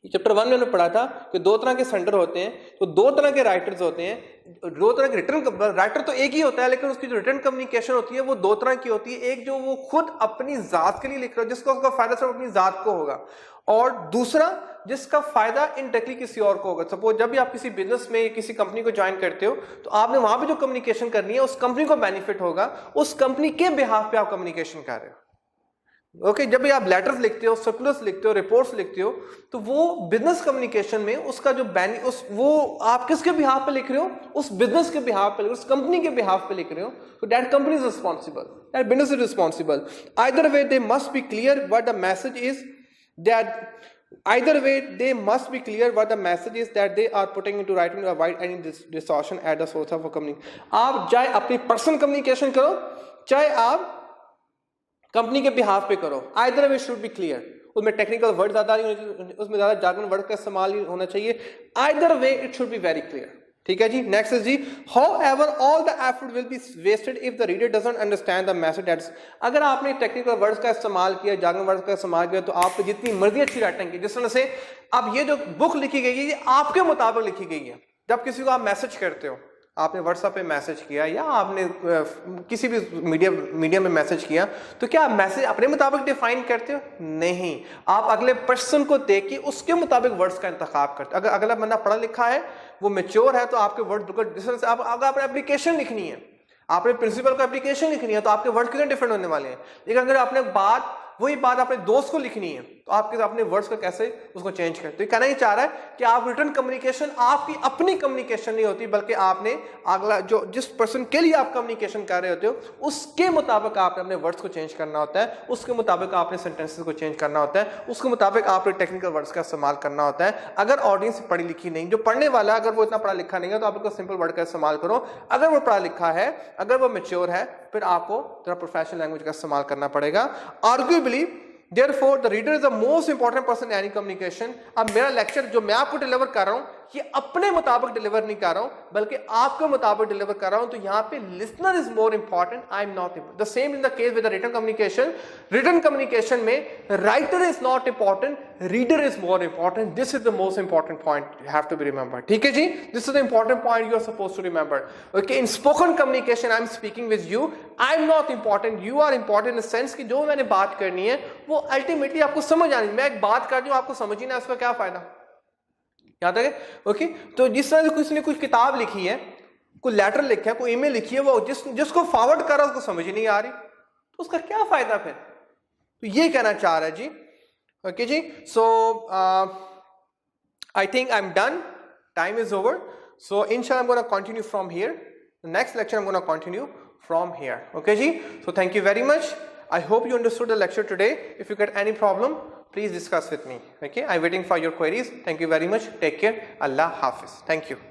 चैप्टर 1 में हमने पढ़ा था कि 2 तरह के सेंडर होते हैं, तो 2 तरह के राइटर्स होते हैं. 2 तरह के रिटर्न राइटर तो एक ही होता है, लेकिन उसकी जो रिटर्न कम्युनिकेशन होती है वो 2 तरह की होती है. एक जो वो खुद अपनी जात के लिए लिख रहा है, जिसको उसका फायदा सिर्फ अपनी जात को होगा, और दूसरा जिसका फायदा इनडायरेक्टली किसी और को होगा. सपोज जब भी आप किसी बिजनेस में किसी कंपनी को ज्वाइन करते हो तो आपने वहां पे जो कम्युनिकेशन करनी है उस कंपनी को बेनिफिट होगा, उस कंपनी के बिहाफ पे आप कम्युनिकेशन कर रहे हो. ओके, जब भी आप लेटर्स लिखते हो, सर्कुलर्स लिखते हो, रिपोर्ट्स लिखते हो, तो वो बिजनेस कम्युनिकेशन में उसका जो वो आप किसके बिहाफ पे लिख रहे हो, उस बिजनेस के बिहाफ पे, उस कंपनी के बिहाफ पे लिख रहे हो. तो that company is responsible, that business is responsible. Either way they must be clear what the message is that they are putting into writing to avoid any distortion at the source of a company. आप चाहे अपनी personal communication करो, चाहे आप company के behalf पे करो, either way should be clear. उसमें टेक्निकल वर्ड ज्यादा नहीं होने चाहिए, उसमें ज्यादा जार्गन वर्ड का इस्तेमाल नहीं होना चाहिए. Either way it should be very clear. ठीक है जी. नेक्स्ट इज जी, however all the effort will be wasted if the reader doesn't understand the message. That's अगर आपने टेक्निकल वर्ड्स का इस्तेमाल किया, जार्गन वर्ड्स का इस्तेमाल किया, तो आप जितनी मर्जी अच्छी राइटिंग की, जिस तरह से अब ये जो बुक लिखी गई है ये आपके मुताबिक लिखी गई है. जब किसी को आप मैसेज करते हो, आपने व्हाट्सएप पे मैसेज किया या आपने किसी भी मीडिया में मैसेज किया, तो क्या आप मैसेज अपने मुताबिक डिफाइन करते हो? नहीं, आप अगले पर्सन को देख के उसके मुताबिक वर्ड्स का इंतखाब करते हो. अगर अगला बंदा पढ़ा लिखा है, वो मैच्योर है, तो आपके वर्ड बिल्कुल डिफरेंट. अगर आपने एप्लीकेशन लिखनी है, आपने प्रिंसिपल को एप्लीकेशन लिखनी है, तो आपके वर्ड कितने डिफरेंट होने वाले हैं. लेकिन अगर आपने वही बात अपने दोस्त को लिखनी है, तो आपके अपने वर्ड्स को कैसे उसको चेंज करते. तो कहना ही चाह रहा है कि आप रिटर्न कम्युनिकेशन आपकी अपनी कम्युनिकेशन नहीं होती, बल्कि आपने अगला जो जिस पर्सन के लिए आप कम्युनिकेशन कर रहे होते हो उसके मुताबिक आपने अपने वर्ड्स को चेंज करना होता है, उसके मुताबिक आपने सेंटेंसेस को चेंज करना होता है, उसके मुताबिक आपने टेक्निकल वर्ड्स का इस्तेमाल करना होता है. अगर ऑडियंस पढ़ी लिखी नहीं, जो पढ़ने वाला अगर वो इतना पढ़ा लिखा नहीं है, तो आप सिंपल वर्ड का इस्तेमाल करो. अगर वो पढ़ा लिखा है, अगर वो मैच्योर है, फिर आपको थोड़ा प्रोफेशनल लैंग्वेज का इस्तेमाल करना पड़ेगा. Arguably Therefore, the reader is the most important person in any communication. अब मेरा लेक्चर जो मैं आपको डिलीवर कर रहा हूं, ये अपने मुताबिक डिलीवर नहीं कर रहा हूं, बल्कि आपके मुताबिक डिलीवर कर रहा हूं. तो यहाँ पे listener is more important, I am not important. The same in the case with the written communication. Written communication में writer is not important, reader is more important. This is the most important point you have to be remember. ठीक है जी, this is the important point you are supposed to remember. Okay, in spoken communication I am speaking with you, I am not important, you are important in the sense कि जो मैंने बात करनी है वो अल्टीमेटली आपको समझ आनी. मैं एक बात कर रही हूं, आपको समझ ही ना, उसका क्या फायदा. याद है. ओके, तो जिस तरह से किसी ने कुछ किताब लिखी है, कोई लेटर लिखा है, कोई ईमेल लिखी है, वो जिसको फॉरवर्ड कर रहा है उसको समझ ही नहीं आ रही, तो उसका क्या फायदा फिर. तो ये कहना चाह रहा है जी. ओके जी, so I think I am done, time is over. So इंशाल्लाह I am gonna continue from here. Next lecture I am gonna continue from here. Okay ji, so thank you very much. I hope you understood the lecture today. If you get any problem, please discuss with me. Okay, I'm waiting for your queries. Thank you very much. Take care. Allah Hafiz. Thank you.